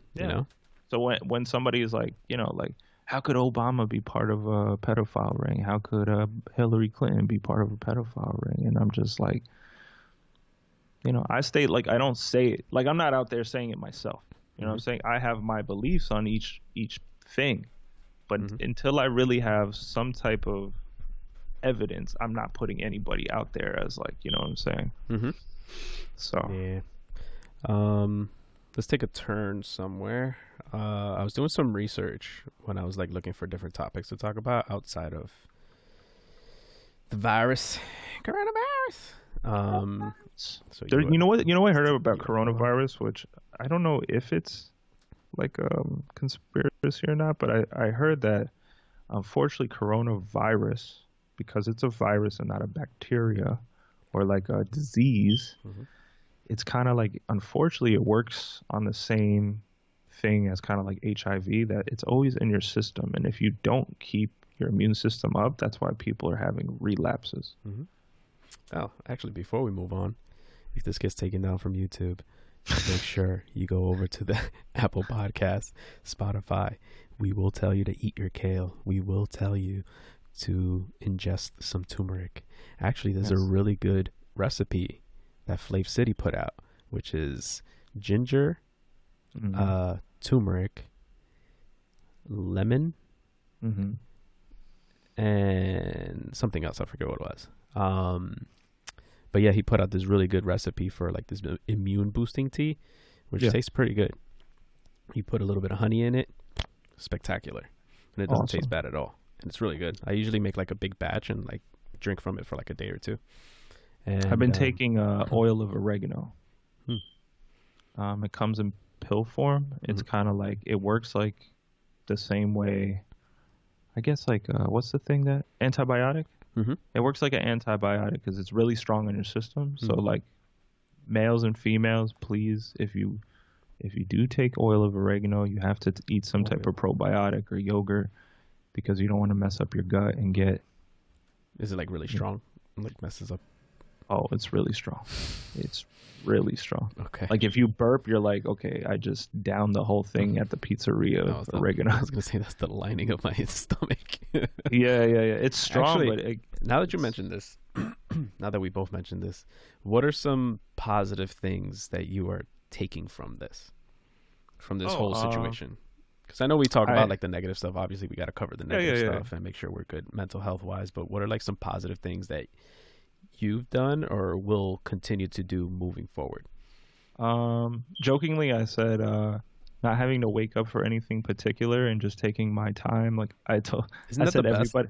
So when somebody is like, like, how could Obama be part of a pedophile ring? How could Hillary Clinton be part of a pedophile ring? And I'm just like, I state, like, I don't say it. Like, I'm not out there saying it myself. You know what I'm saying? I have my beliefs on each thing. But until I really have some type of evidence, I'm not putting anybody out there as, like, you know what I'm saying? So. Yeah. Let's take a turn somewhere. I was doing some research when I was like looking for different topics to talk about outside of the coronavirus. So you know what I heard about coronavirus, which I don't know if it's like a conspiracy or not, but I heard that unfortunately coronavirus, because it's a virus and not a bacteria or like a disease, it's kind of like, unfortunately, it works on the same thing as kind of like HIV, that it's always in your system. And if you don't keep your immune system up, that's why people are having relapses. Oh, actually, before we move on, if this gets taken down from YouTube, make sure you go over to the Apple Podcast, Spotify. We will tell you to eat your kale. We will tell you to ingest some turmeric. Actually, there's a really good recipe that Flav City put out, which is ginger, turmeric, lemon, and something else. I forget what it was. But yeah, he put out this really good recipe for like this immune boosting tea, which tastes pretty good. He put a little bit of honey in it. Spectacular. And it doesn't taste bad at all. And it's really good. I usually make like a big batch and like drink from it for like a day or two. And I've been taking oil of oregano. It comes in pill form. It's kind of like, it works like the same way, I guess, like, what's the thing that, antibiotic? It works like an antibiotic because it's really strong in your system. So like males and females, please, if you do take oil of oregano, you have to eat some type of probiotic or yogurt because you don't want to mess up your gut and get. Is it like really strong? Like messes up? Oh, it's really strong. It's really strong. Okay. Like if you burp, you're like, okay, I just downed the whole thing at the pizzeria of oregano. I was gonna say that's the lining of my stomach. Yeah. It's strong. Actually, but now that you mentioned this, now that we both mentioned this, what are some positive things that you are taking from this whole situation? Because I know we talk about like the negative stuff. Obviously, we got to cover the negative stuff and make sure we're good mental health wise. But what are like some positive things that you've done or will continue to do moving forward? Jokingly, I said not having to wake up for anything particular and just taking my time. Like I told everybody.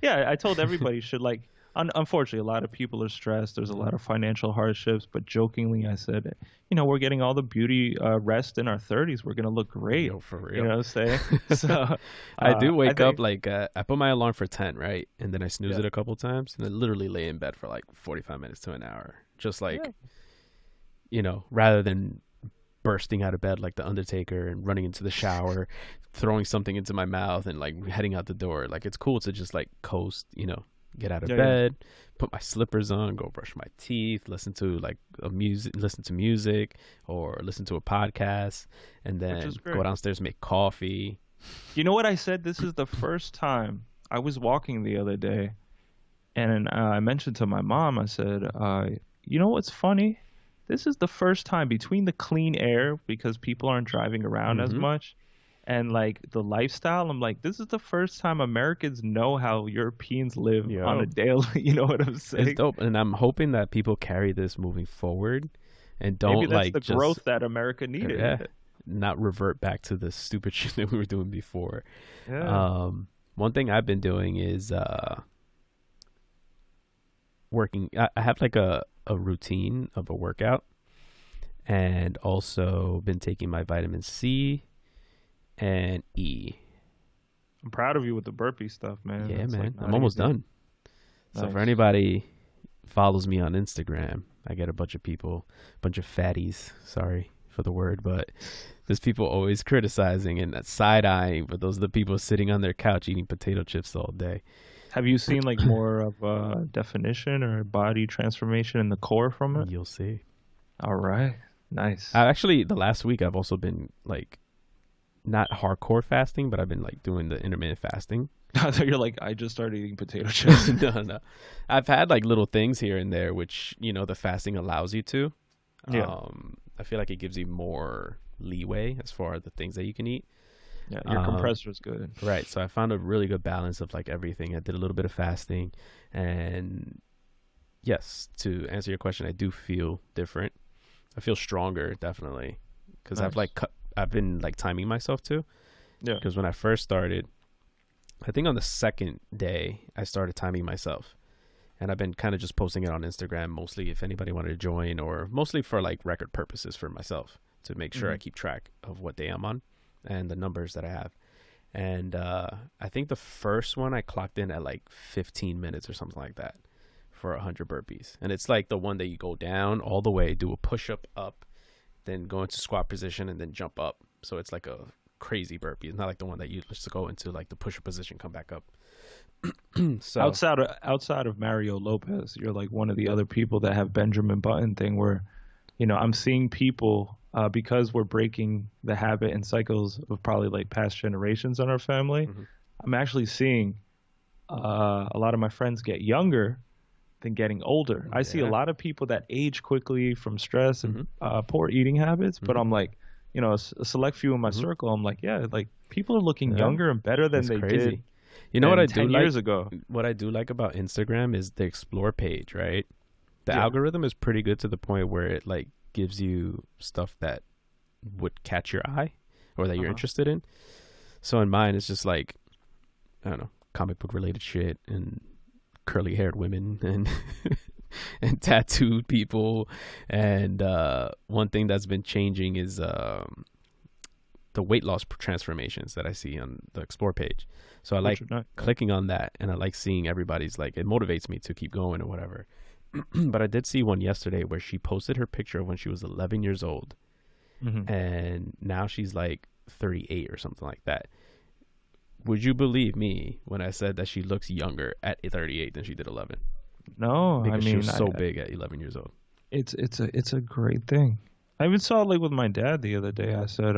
Yeah, I told everybody should like. Unfortunately, a lot of people are stressed. There's a lot of financial hardships. But jokingly, I said, we're getting all the beauty rest in our 30s. We're gonna look great. Yo, for real. You know what I'm saying? So I do wake up like I put my alarm for 10, right, and then I snooze it a couple times, and then literally lay in bed for like 45 minutes to an hour, just like rather than bursting out of bed like the Undertaker and running into the shower, throwing something into my mouth, and like heading out the door. Like it's cool to just like coast, get out of bed, put my slippers on, go brush my teeth, listen to music or listen to a podcast, and then go downstairs, make coffee. You know what I said? This is the first time I was walking the other day, and I mentioned to my mom, I said, you know what's funny? This is the first time between the clean air because people aren't driving around as much and like the lifestyle, I'm like, this is the first time Americans know how Europeans live on a daily. You know what I'm saying? It's dope, and I'm hoping that people carry this moving forward, and don't maybe that's like the just growth that America needed. Not revert back to the stupid shit that we were doing before. Yeah. One thing I've been doing is working. I have like a routine of a workout, and also been taking my vitamin C and E. I'm proud of you with the burpee stuff, man. Yeah, that's man. like I'm almost done. Nice. So for anybody follows me on Instagram, I get a bunch of fatties. Sorry for the word, but there's people always criticizing and side-eyeing, but those are the people sitting on their couch eating potato chips all day. Have you seen like more of a definition or body transformation in the core from it? You'll see. All right. Nice. Actually, the last week I've also been like not hardcore fasting, but I've been like doing the intermittent fasting. So you're like, I just started eating potato chips. No. I've had like little things here and there, which, the fasting allows you to. Yeah. I feel like it gives you more leeway as far as the things that you can eat. Yeah, your compressor is good. Right. So I found a really good balance of like everything. I did a little bit of fasting, and yes, to answer your question, I do feel different. I feel stronger, definitely, because Nice. I've been like timing myself too. Yeah. Because when I first started, I think on the second day I started timing myself, and I've been kind of just posting it on Instagram mostly if anybody wanted to join, or mostly for like record purposes for myself to make sure I keep track of what day I'm on and the numbers that I have. And I think the first one I clocked in at like 15 minutes or something like that for 100 burpees. And it's like the one that you go down all the way, do a push-up up, then go into squat position, and then jump up. So it's like a crazy burpee. It's not like the one that you just go into like the push-up position, come back up. So outside of Mario Lopez, you're like one of the other people that have Benjamin Button thing where, I'm seeing people because we're breaking the habit and cycles of probably like past generations in our family. I'm actually seeing a lot of my friends get younger than getting older. I see a lot of people that age quickly from stress and poor eating habits, but I'm like, a select few in my circle, I'm like, yeah, like people are looking younger and better than they did You know what I 10 do years like? ago. What I do like about Instagram is the explore page, right? The Yeah. algorithm is pretty good to the point where it like gives you stuff that would catch your eye or that you're interested in. So in mine, it's just like, I don't know, comic book related shit and curly haired women and and tattooed people. And one thing that's been changing is the weight loss transformations that I see on the explore page. So I like clicking on that, and I like seeing everybody's, like, it motivates me to keep going or whatever. But I did see one yesterday where she posted her picture of when she was 11 years old, and now she's like 38 or something like that. Would you believe me when I said that she looks younger at 38 than she did 11? No, Because I mean, she was so big at 11 years old. it's a great thing. I even saw it like with my dad the other day. I said,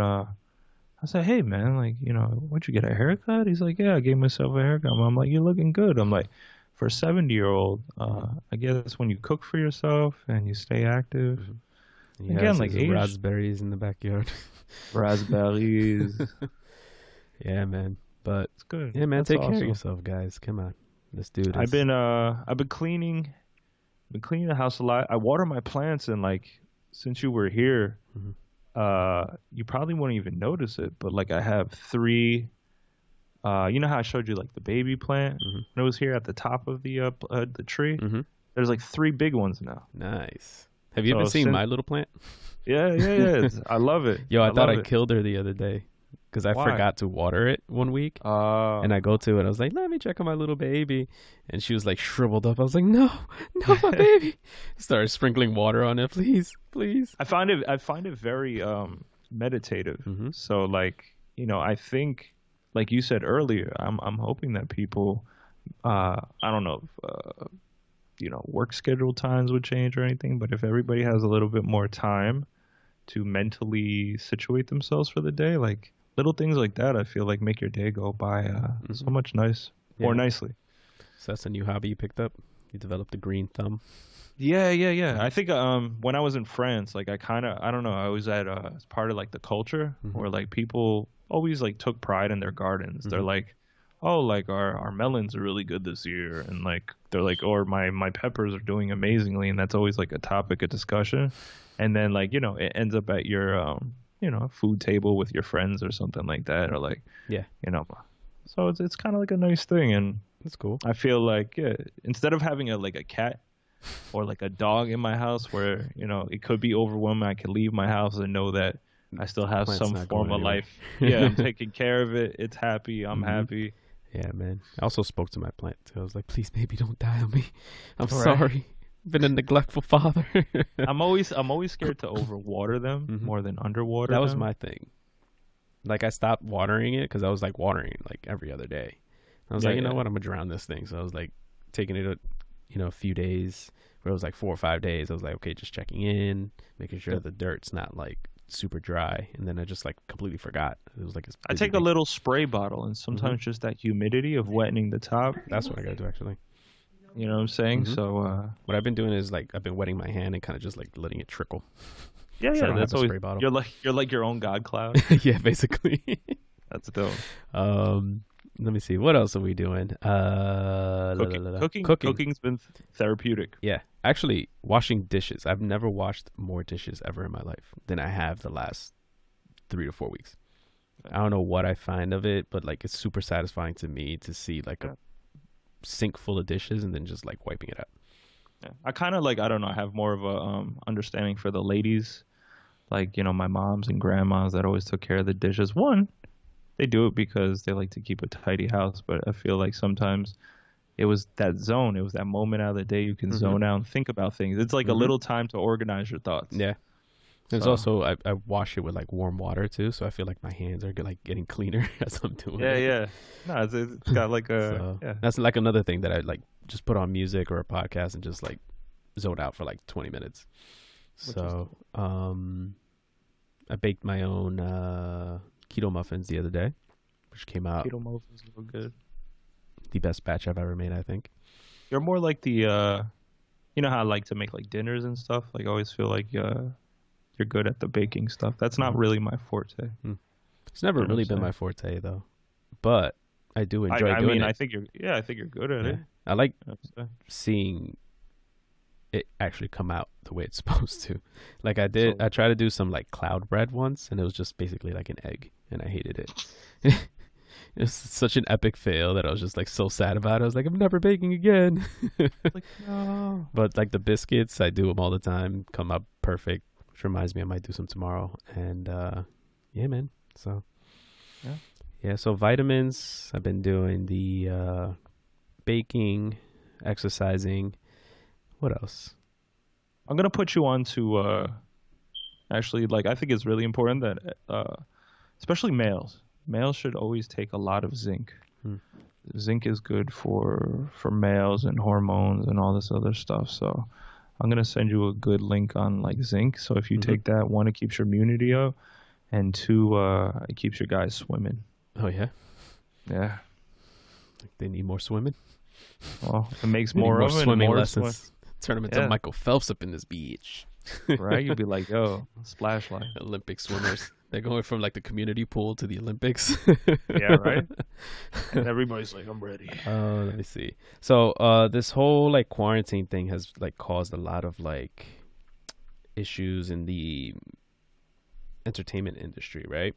hey man, like, you know, what'd you get, a haircut? He's like, yeah, I gave myself a haircut. I'm like, you're looking good. I'm like, for a 70-year-old, I guess when you cook for yourself and you stay active. Yeah, again, like age, raspberries in the backyard. raspberries. Yeah, man. But It's good. yeah, man, That's take care awesome. of yourself, guys. Come on, let's do this. I've been cleaning the house a lot. I water my plants, and like, since you were here, you probably wouldn't even notice it, but like I have 3. You know how I showed you like the baby plant when it was here at the top of the tree? There's like 3 big ones now. Nice. Have you ever seen my little plant? Yeah. I love it. Yo, I thought I killed her the other day because I Why? forgot to water it one week. And I go to it. I was like, let me check on my little baby. And she was like shriveled up. I was like, no, my baby. Started sprinkling water on it. Please. I find it very meditative. So like, you know, I think, like you said earlier, I'm hoping that people, I don't know if, you know, work schedule times would change or anything, but if everybody has a little bit more time to mentally situate themselves for the day, like little things like that, I feel like make your day go by so much more nicely. So that's a new hobby you picked up? You developed a green thumb? Yeah. I think when I was in France, like I don't know, I was at as part of like the culture where like people always like took pride in their gardens. They're like, oh, like our melons are really good this year, and like they're like, or my peppers are doing amazingly, and that's always like a topic of discussion. And then like, you know, it ends up at your you know, food table with your friends or something like that, or like, you know, so it's kind of like a nice thing. And that's cool. I feel like instead of having a cat or like a dog in my house where, you know, it could be overwhelming, I could leave my house and know that I still have some form of life. Yeah, I'm taking care of it. It's happy. I'm happy. Yeah, man. I also spoke to my plant too. I was like, please, baby, don't die on me. I'm sorry. I've been a neglectful father. I'm always scared to overwater them more than underwater them. That was my thing. Like, I stopped watering it because I was like watering it like every other day. I was like, you know what? I'm going to drown this thing. So I was like taking it, you know, a few days where it was like 4 or 5 days. I was like, okay, just checking in, making sure the dirt's not like super dry, and then I just like completely forgot. It was like I take a little spray bottle, and sometimes just that humidity of wetting the top. That's what I gotta do, actually. You know what I'm saying? So what I've been doing is like I've been wetting my hand and kind of just like letting it trickle. Yeah, so that's always spray bottle. You're like your own God cloud. Yeah, basically. That's dope. Let me see. What else are we doing? Cooking's been therapeutic. Yeah. Actually, washing dishes. I've never washed more dishes ever in my life than I have the last 3 to 4 weeks. I don't know what I find of it, but like it's super satisfying to me to see like a sink full of dishes and then just like wiping it out. Yeah. I kind of like, I don't know, I have more of a understanding for the ladies, like, you know, my moms and grandmas that always took care of the dishes. One, they do it because they like to keep a tidy house, but I feel like sometimes it was that zone. It was that moment out of the day you can zone out and think about things. It's like a little time to organize your thoughts. Yeah. There's also, I wash it with like warm water too, so I feel like my hands are like getting cleaner as I'm doing it. Yeah. No, it's got like a, That's like another thing that I like just put on music or a podcast and just like zone out for like 20 minutes. So, I baked my own, keto muffins the other day, which came out. Keto muffins are good. The best batch I've ever made, I think. You're more like the, you know how I like to make like dinners and stuff? Like I always feel like you're good at the baking stuff. That's not really my forte. It's never really been my forte though. But I do enjoy I doing mean, it. I think you're good at Yeah. it. I like That's- seeing it actually come out the way it's supposed to. Like I So- tried to do some like cloud bread once, and it was just basically like an egg, and I hated it. It's such an epic fail that I was just like so sad about it. I was like, I'm never baking again. Like, no. But like the biscuits, I do them all the time, come out perfect. Which reminds me, I might do some tomorrow. And yeah, man. So yeah. So vitamins, I've been doing the baking, exercising. What else? I'm gonna put you on to actually, like, I think it's really important that especially males should always take a lot of zinc. Zinc is good for males and hormones and all this other stuff. So I'm gonna send you a good link on like zinc. So if you take that, one, it keeps your immunity up, and two, it keeps your guys swimming. Oh yeah, Yeah. like they need more swimming. Well, it makes They need more of it and swimming more lessons. Turn them into Yeah. Michael Phelps up in this beach. right? You'd be like, yo, splash line. Olympic swimmers. They're going from like the community pool to the Olympics. Yeah, right. And everybody's like, I'm ready. Let me see. So this whole like quarantine thing has like caused a lot of like issues in the entertainment industry, right?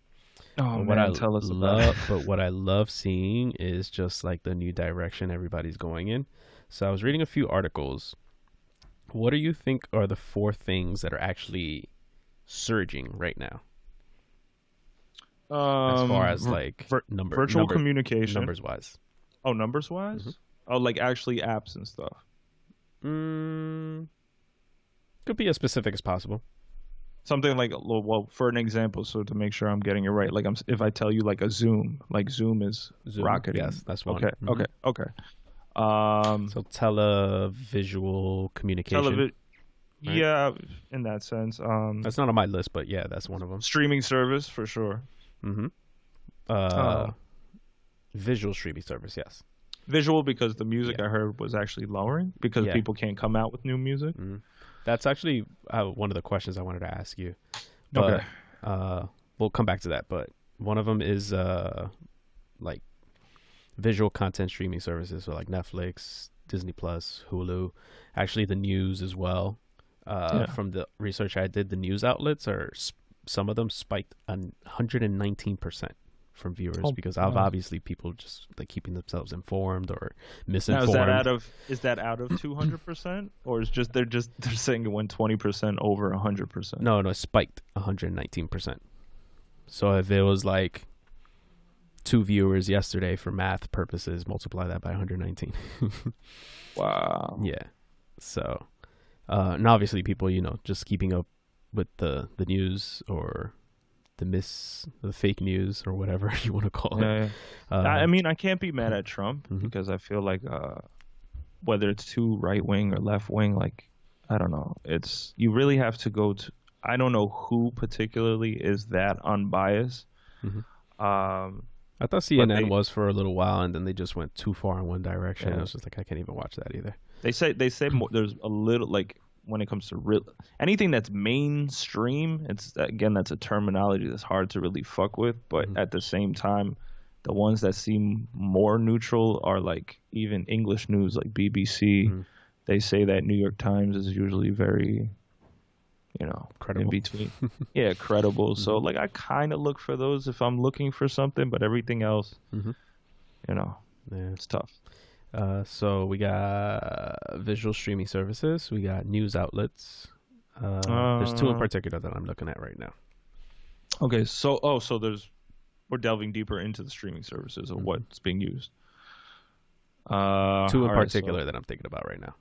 Oh But man, tell us about it. But what I love seeing is just like the new direction everybody's going in. So I was reading a few articles. What do you think are the 4 things that are actually surging right now? As far as like virtual communication, numbers wise. Oh, numbers wise? Oh, like actually apps and stuff. Could be as specific as possible. Something like, well, for an example, so to make sure I'm getting it right, like if I tell you like a Zoom, like Zoom is rocketing. Yes, that's one. Okay, okay. So televisual communication. Yeah, in that sense. That's not on my list, but yeah, that's one of them. Streaming service for sure. Visual streaming service, yes. Visual, because the music I heard was actually lowering because people can't come out with new music. That's actually one of the questions I wanted to ask you. But, we'll come back to that. But one of them is like visual content streaming services, so like Netflix, Disney Plus, Hulu, actually the news as well. From the research I did, the news outlets are some of them spiked 119% from viewers because obviously people just like keeping themselves informed or misinformed. Now, is that out of 200%, or is they're saying it went 20% over 100%? No, it spiked 119%. So if it was like 2 viewers yesterday for math purposes, multiply that by 119. Wow. Yeah. So, and obviously people, just keeping up with the news or the fake news or whatever you want to call it. I mean, I can't be mad at Trump because I feel like whether it's too right wing or left wing, like, I don't know, you really have to go to, I don't know who particularly is that unbiased. I thought CNN was for a little while, and then they just went too far in one direction. I was just like, I can't even watch that either. They say more, there's a little, like, when it comes to anything that's mainstream, that's a terminology that's hard to really fuck with. But at the same time, the ones that seem more neutral are like even English news, like BBC. They say that New York Times is usually very, credible. in between. Yeah, credible. So like I kind of look for those if I'm looking for something, but everything else, it's tough. So we got visual streaming services. We got news outlets. There's 2 in particular that I'm looking at right now. Okay, so we're delving deeper into the streaming services of what's being used. 2 in particular that I'm thinking about right now.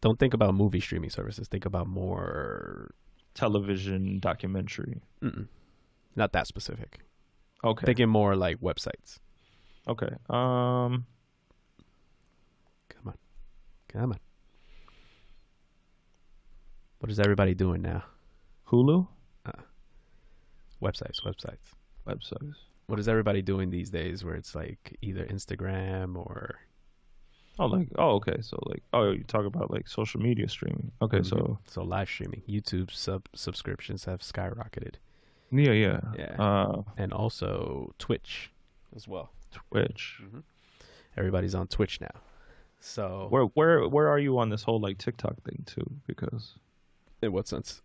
Don't think about movie streaming services. Think about more television documentary. Not that specific. Okay. Thinking more like websites. Okay. Come on. What is everybody doing now? Hulu? Websites. What is everybody doing these days where it's like either Instagram or... okay. So like, you talk about like social media streaming. Okay, so live streaming. YouTube subscriptions have skyrocketed. Yeah. Yeah. And also Twitch as well. Twitch. Everybody's on Twitch now. So Where are you on this whole like TikTok thing too? Because in what sense?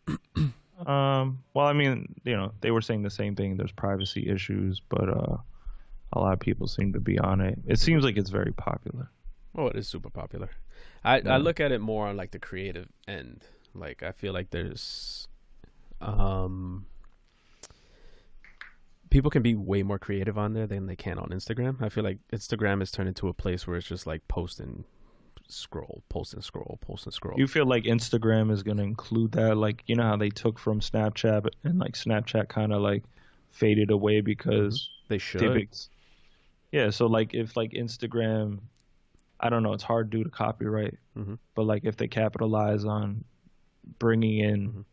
well, I mean, they were saying the same thing. There's privacy issues, but a lot of people seem to be on it. It seems like it's very popular. Oh, it is super popular. I look at it more on like the creative end. Like I feel like there's people can be way more creative on there than they can on Instagram. I feel like Instagram has turned into a place where it's just like post and scroll. You feel like Instagram is going to include that? Like, you know how they took from Snapchat and like Snapchat kind of like faded away because they should. Yeah, so like if like Instagram, I don't know, it's hard due to copyright, but like if they capitalize on bringing in,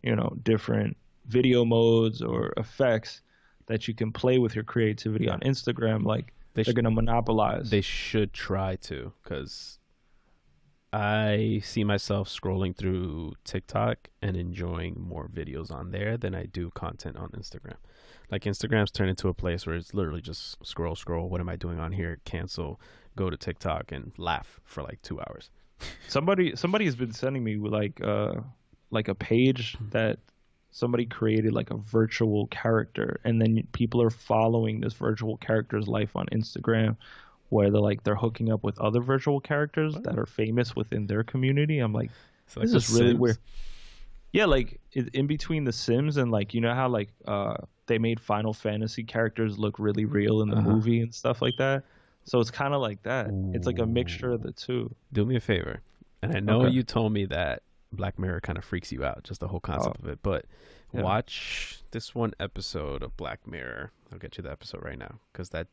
different video modes or effects that you can play with your creativity on Instagram, like they're going to monopolize. They should try to, because I see myself scrolling through TikTok and enjoying more videos on there than I do content on Instagram. Like Instagram's turned into a place where it's literally just scroll. What am I doing on here? Cancel, go to TikTok and laugh for like 2 hours. Somebody has been sending me like a page that somebody created like a virtual character, and then people are following this virtual character's life on Instagram, where they're hooking up with other virtual characters that are famous within their community. I'm like, so like this is really weird. Yeah, like in between The Sims and like, you know how like they made Final Fantasy characters look really real in the movie and stuff like that. So it's kind of like that. It's like a mixture of the two. Do me a favor, and I know you told me that Black Mirror kind of freaks you out, just the whole concept of it, but watch this one episode of Black Mirror. I'll get you the episode right now, because that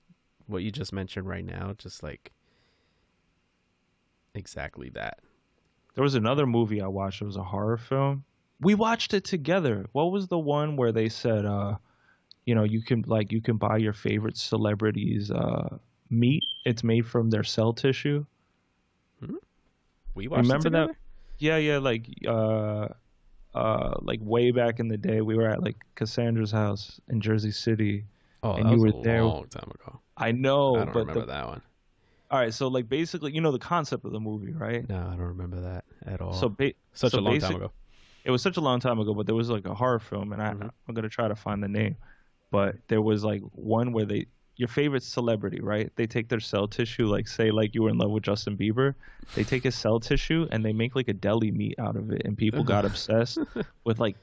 what you just mentioned right now, just like exactly that. There was another movie I watched. It was a horror film. We watched it together. What was the one where they said you can buy your favorite celebrities meat? It's made from their cell tissue. We watched it together? That? Yeah, like way back in the day, we were at like Cassandra's house in Jersey City. Oh, and that you was were a there. long time ago. I know, I don't remember that one. All right, so like basically, the concept of the movie, right? No, I don't remember that at all. Such a long time ago. It was such a long time ago, but there was like a horror film, and I'm gonna try to find the name. But there was like one where your favorite celebrity, right? They take their cell tissue, like say like you were in love with Justin Bieber. They take his cell tissue and they make like a deli meat out of it, and people got obsessed with like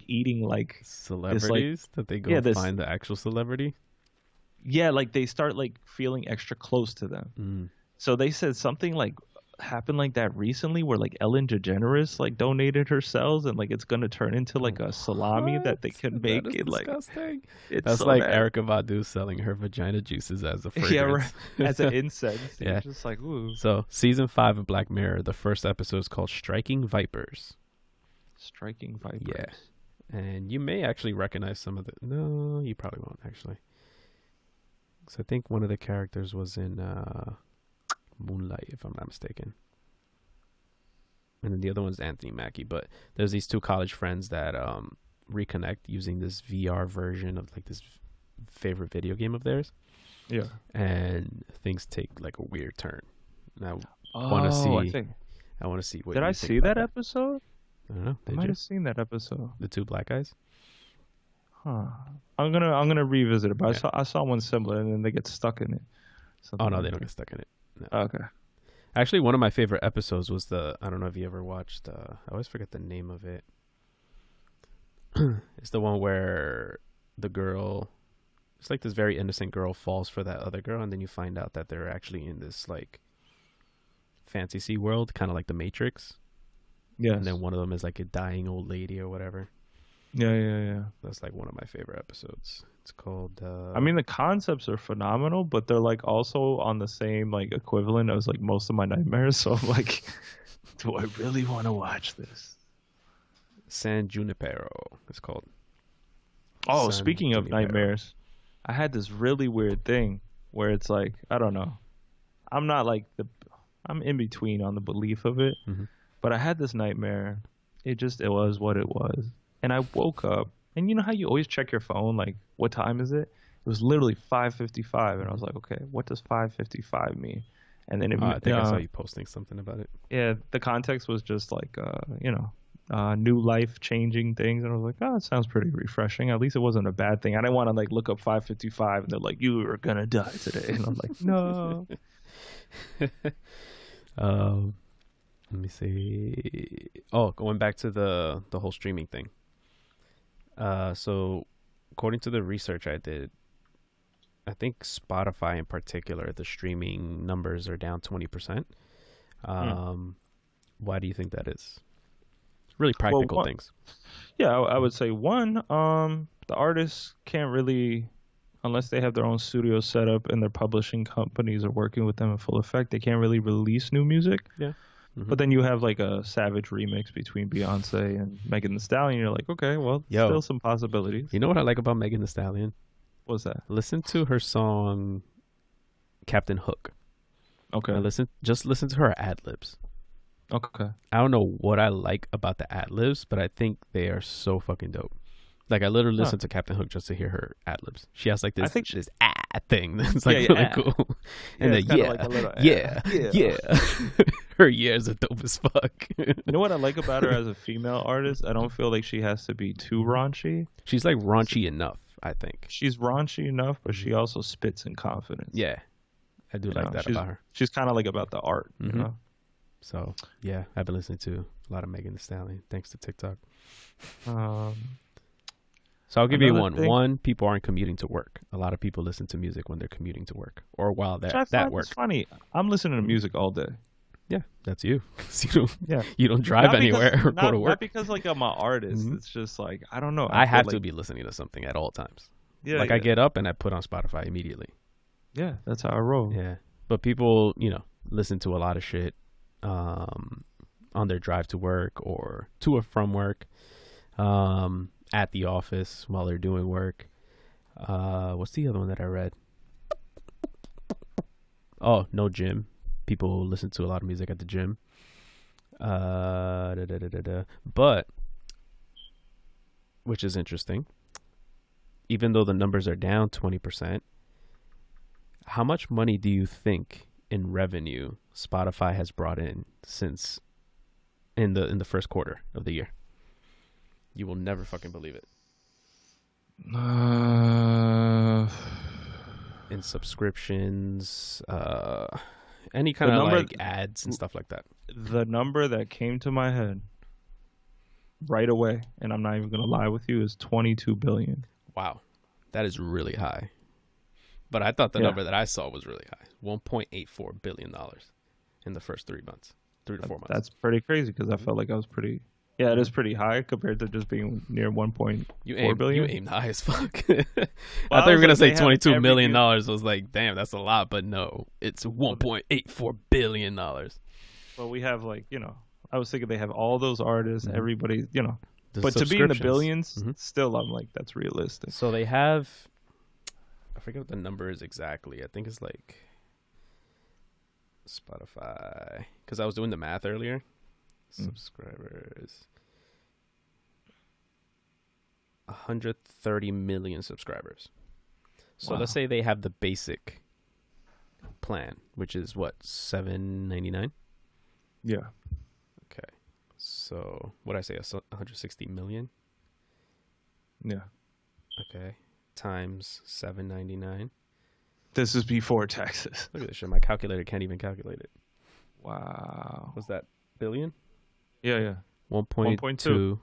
eating like celebrities that they go find the actual celebrity. Yeah, like they start like feeling extra close to them. So they said something like happened like that recently, where like Ellen DeGeneres like donated her cells, and like it's gonna turn into like a salami that they can make. That is disgusting. That's so like Erykah Badu selling her vagina juices as a fragrance. Yeah, right. As an incense. Yeah, it's just like ooh. So season 5 of Black Mirror, the first episode is called Striking Vipers. Striking Vipers. Yeah, and you may actually recognize some of the. No, you probably won't actually. So I think one of the characters was in Moonlight, if I'm not mistaken. And then the other one's Anthony Mackie. But there's these two college friends that reconnect using this VR version of like this favorite video game of theirs. Yeah. And things take like a weird turn. And I want to see. I want to see what. Did I see that episode? I don't know. I might have seen that episode. The two black guys. Huh. I'm gonna revisit it, but I saw one similar, and then they get stuck in it. Oh no, they don't get stuck in it. No. Okay. Actually, one of my favorite episodes was I don't know if you ever watched, I always forget the name of it. It's the one where the girl, it's like this very innocent girl falls for that other girl, and then you find out that they're actually in this like fantasy world, kind of like the Matrix. Yeah. And then one of them is like a dying old lady or whatever. Yeah. That's like one of my favorite episodes. It's called I mean, the concepts are phenomenal, but they're like also on the same like equivalent as like most of my nightmares. So I'm like, do I really want to watch this? San Junipero, it's called. Oh, speaking of nightmares, I had this really weird thing where it's like, I don't know. I'm not like I'm in between on the belief of it, but I had this nightmare. It was what it was. And I woke up, And you know how you always check your phone, like, what time is it? It was literally 5:55, and I was like, okay, what does 5:55 mean? And then I think I saw you posting something about it. Yeah, the context was just like, new life changing things, and I was like, oh, it sounds pretty refreshing. At least it wasn't a bad thing. I didn't want to like look up 5:55 and they're like, you are gonna die today, and I'm like, no. Let me see. Oh, going back to the whole streaming thing. So according to the research I did, I think Spotify in particular, the streaming numbers are down 20%. Why do you think that is? Really practical things. Yeah, I would say one, the artists can't really, unless they have their own studio set up and their publishing companies are working with them in full effect, they can't really release new music. Yeah. Mm-hmm. But then you have like a Savage remix between Beyonce and Megan Thee Stallion. You're like, okay, well, still some possibilities. You know what I like about Megan Thee Stallion? What's that? Listen to her song Captain Hook. Okay. And just listen to her ad libs. Okay. I don't know what I like about the ad libs, but I think they are so fucking dope. Like, I literally listen to Captain Hook just to hear her ad libs. She has like this this ad thing that's like really cool. And then her is a dope as fuck. You know what I like about her as a female artist? I don't feel like she has to be too raunchy. She's like raunchy enough, I think. She's raunchy enough, but she also spits in confidence. Yeah. I do like that about her. She's kind of like about the art, you know? So, yeah, I've been listening to a lot of Megan Thee Stallion, thanks to TikTok. So I'll give you one. One, people aren't commuting to work. A lot of people listen to music when they're commuting to work or while they're at work. It's funny. I'm listening to music all day. Yeah, that's you. You don't drive anywhere or go to work. Not because like I'm an artist. It's just like, I don't know. I have to be listening to something at all times. Yeah. I get up and I put on Spotify immediately. Yeah, that's how I roll. Yeah. But people, listen to a lot of shit on their drive to work or to or from work, at the office while they're doing work. What's the other one that I read? Oh, no gym. People listen to a lot of music at the gym. But, which is interesting, even though the numbers are down 20%, how much money do you think in revenue Spotify has brought in since in the first quarter of the year? You will never fucking believe it. In subscriptions, any kind of like ads and stuff like that. The number that came to my head right away, and I'm not even going to lie with you, is 22 billion. Wow. That is really high. But I thought the number that I saw was really high. $1.84 billion in the first 3 months. 3 to 4 months. That's pretty crazy because I felt like I was pretty... Yeah, it is pretty high compared to just being near 1.4 billion. You aimed high as fuck. I thought you were going to say $22 million. I was like, damn, that's a lot. But no, it's $1.84 billion. Well, we have I was thinking they have all those artists, everybody, But to be in the billions, still, I'm like, that's realistic. So they have... I forget what the number is exactly. I think it's like Spotify. Because I was doing the math earlier. Subscribers. 130 million subscribers. So let's say they have the basic plan, which is what, $7.99? Yeah. Okay. So what did I say? 160 million? Yeah. Okay. Times $7.99. This is before taxes. Look at this shit. My calculator can't even calculate it. Wow. Was that billion? Yeah. 1.2.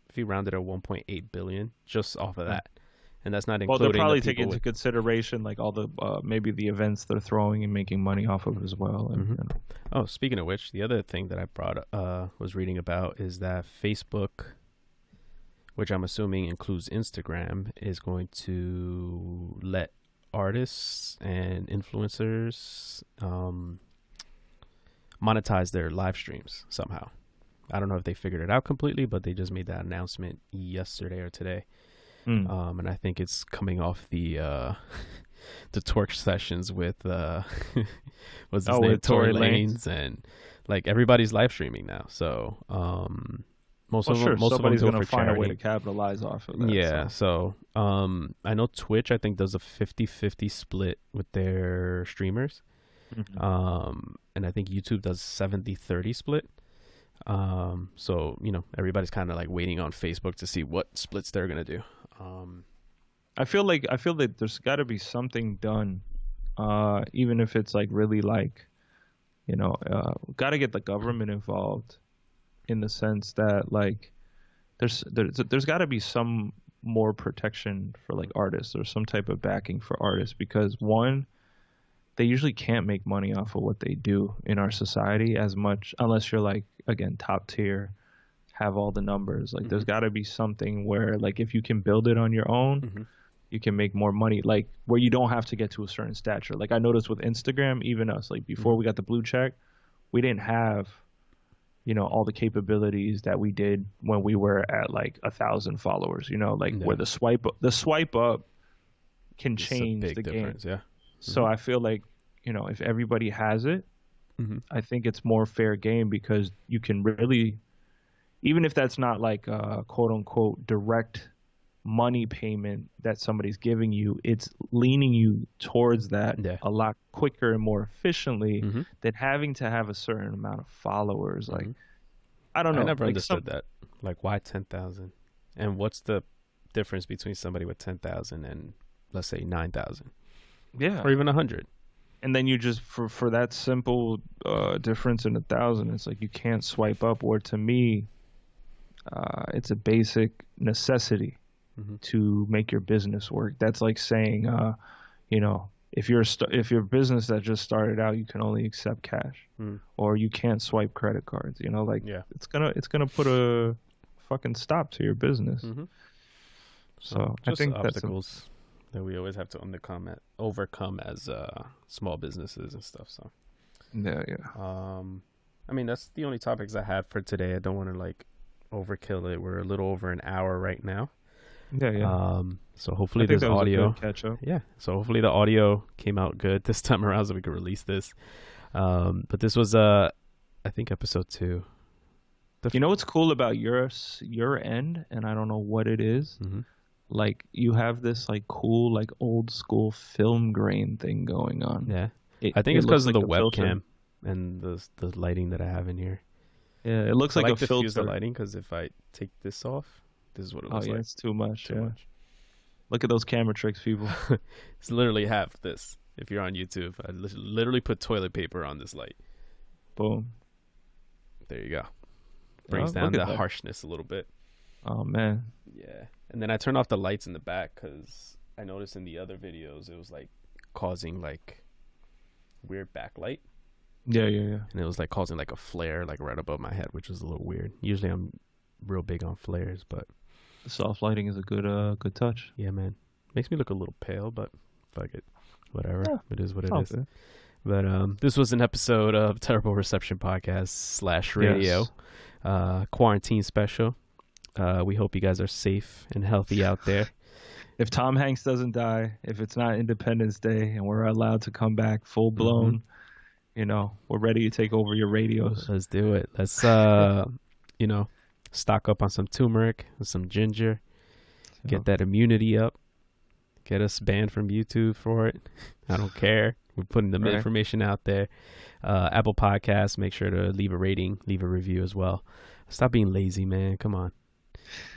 If you round it at 1.8 billion, just off of that, and that's not including. Well, they'll probably take into consideration like all the maybe the events they're throwing and making money off of as well. And, Oh, speaking of which, the other thing that I was reading about is that Facebook, which I'm assuming includes Instagram, is going to let artists and influencers monetize their live streams somehow. I don't know if they figured it out completely, but they just made that announcement yesterday or today. And I think it's coming off the twerk sessions with what's his name? With Tory Lanez, and like everybody's live streaming now. So Most Well, of sure, them, most of them somebody's do it gonna for find a way charity. to capitalize off of that. Yeah, So. so I know Twitch, I think, does a 50-50 split with their streamers. And I think YouTube does 70-30 split. So, everybody's kind of like waiting on Facebook to see what splits they're going to do. I feel that there's got to be something done, even if it's like really like, got to get the government involved, in the sense that like there's got to be some more protection for like artists, or some type of backing for artists, because one, they usually can't make money off of what they do in our society as much, unless you're like, again, top tier, have all the numbers. Like there's got to be something where like if you can build it on your own, you can make more money, like where you don't have to get to a certain stature. Like I noticed with Instagram, even us, like before we got the blue check, we didn't have, all the capabilities that we did when we were at like 1,000 followers, where the swipe up can change the game. Yeah. So I feel like, if everybody has it, I think it's more fair game, because you can really, even if that's not like a quote unquote direct money payment that somebody's giving you, it's leaning you towards that a lot quicker and more efficiently than having to have a certain amount of followers. Like, I don't know. I never like understood that. Like, why 10,000? And what's the difference between somebody with 10,000 and, let's say, 9,000? Yeah. Or even 100? And then you just, for that simple difference in 1,000, it's like you can't swipe up. Or to me, it's a basic necessity to make your business work. That's like saying, if you're a business that just started out, you can only accept cash, or you can't swipe credit cards. It's gonna put a fucking stop to your business. So I think obstacles that we always have to overcome as small businesses and stuff. So yeah. I mean, that's the only topics I had for today. I don't want to like overkill it. We're a little over an hour right now. Yeah. So hopefully there's audio. Catch up. Yeah. So hopefully the audio came out good this time around, so we could release this. But this was I think episode 2. You know what's cool about your end, and I don't know what it is. Like you have this like cool like old school film grain thing going on. Yeah. I think it's because of the webcam and the lighting that I have in here. Yeah, it looks like a filter. I like to use the lighting because if I take this off, this is what it looks like. It's too much. Too much. Look at those camera tricks, people. It's literally half this. If you're on YouTube, I literally put toilet paper on this light. Boom. There you go. Brings down the harshness a little bit. Oh, man. Yeah. And then I turn off the lights in the back because I noticed in the other videos it was like causing like weird backlight. Yeah. And it was like causing like a flare like right above my head, which was a little weird. Usually I'm real big on flares, but the soft lighting is a good touch. Yeah, man. Makes me look a little pale, but fuck it. Whatever. Yeah, it is what it is. Good. But this was an episode of Terrible Reception Podcast / radio. Yes. Quarantine special. We hope you guys are safe and healthy out there. If Tom Hanks doesn't die, if it's not Independence Day and we're allowed to come back full blown, we're ready to take over your radios. Let's do it. Let's stock up on some turmeric and some ginger. Get that immunity up. Get us banned from YouTube for it. I don't care. We're putting the information out there. Apple Podcasts, make sure to leave a rating, leave a review as well. Stop being lazy, man. Come on.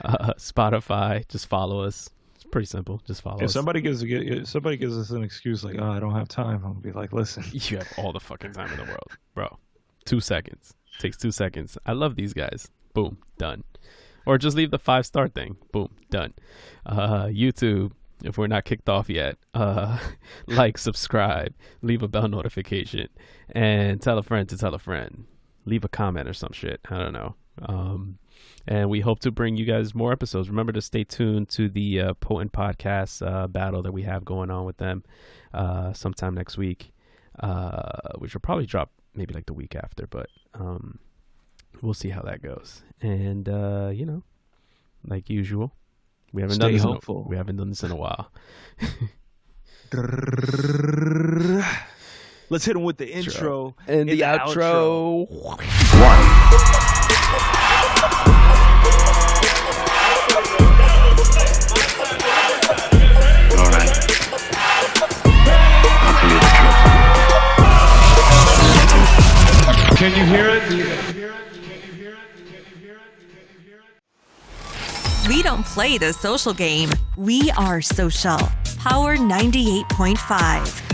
Spotify, just follow us. It's pretty simple. Just follow us. If somebody gives us an excuse like, I don't have time, I'm going to be like, listen. You have all the fucking time in the world. Bro, 2 seconds. Takes 2 seconds. I love these guys. Boom. Done. Or just leave the 5-star thing. Boom. Done. YouTube, if we're not kicked off yet, like, subscribe, leave a bell notification, and tell a friend to tell a friend. Leave a comment or some shit. I don't know. And we hope to bring you guys more episodes. Remember to stay tuned to the Potent Podcast battle that we have going on with them sometime next week, which will probably drop maybe like the week after, but we'll see how that goes. And, like usual, we haven't done this in a while. Let's hit them with the intro and the outro. 1. We don't play the social game. We are social. Power 98.5.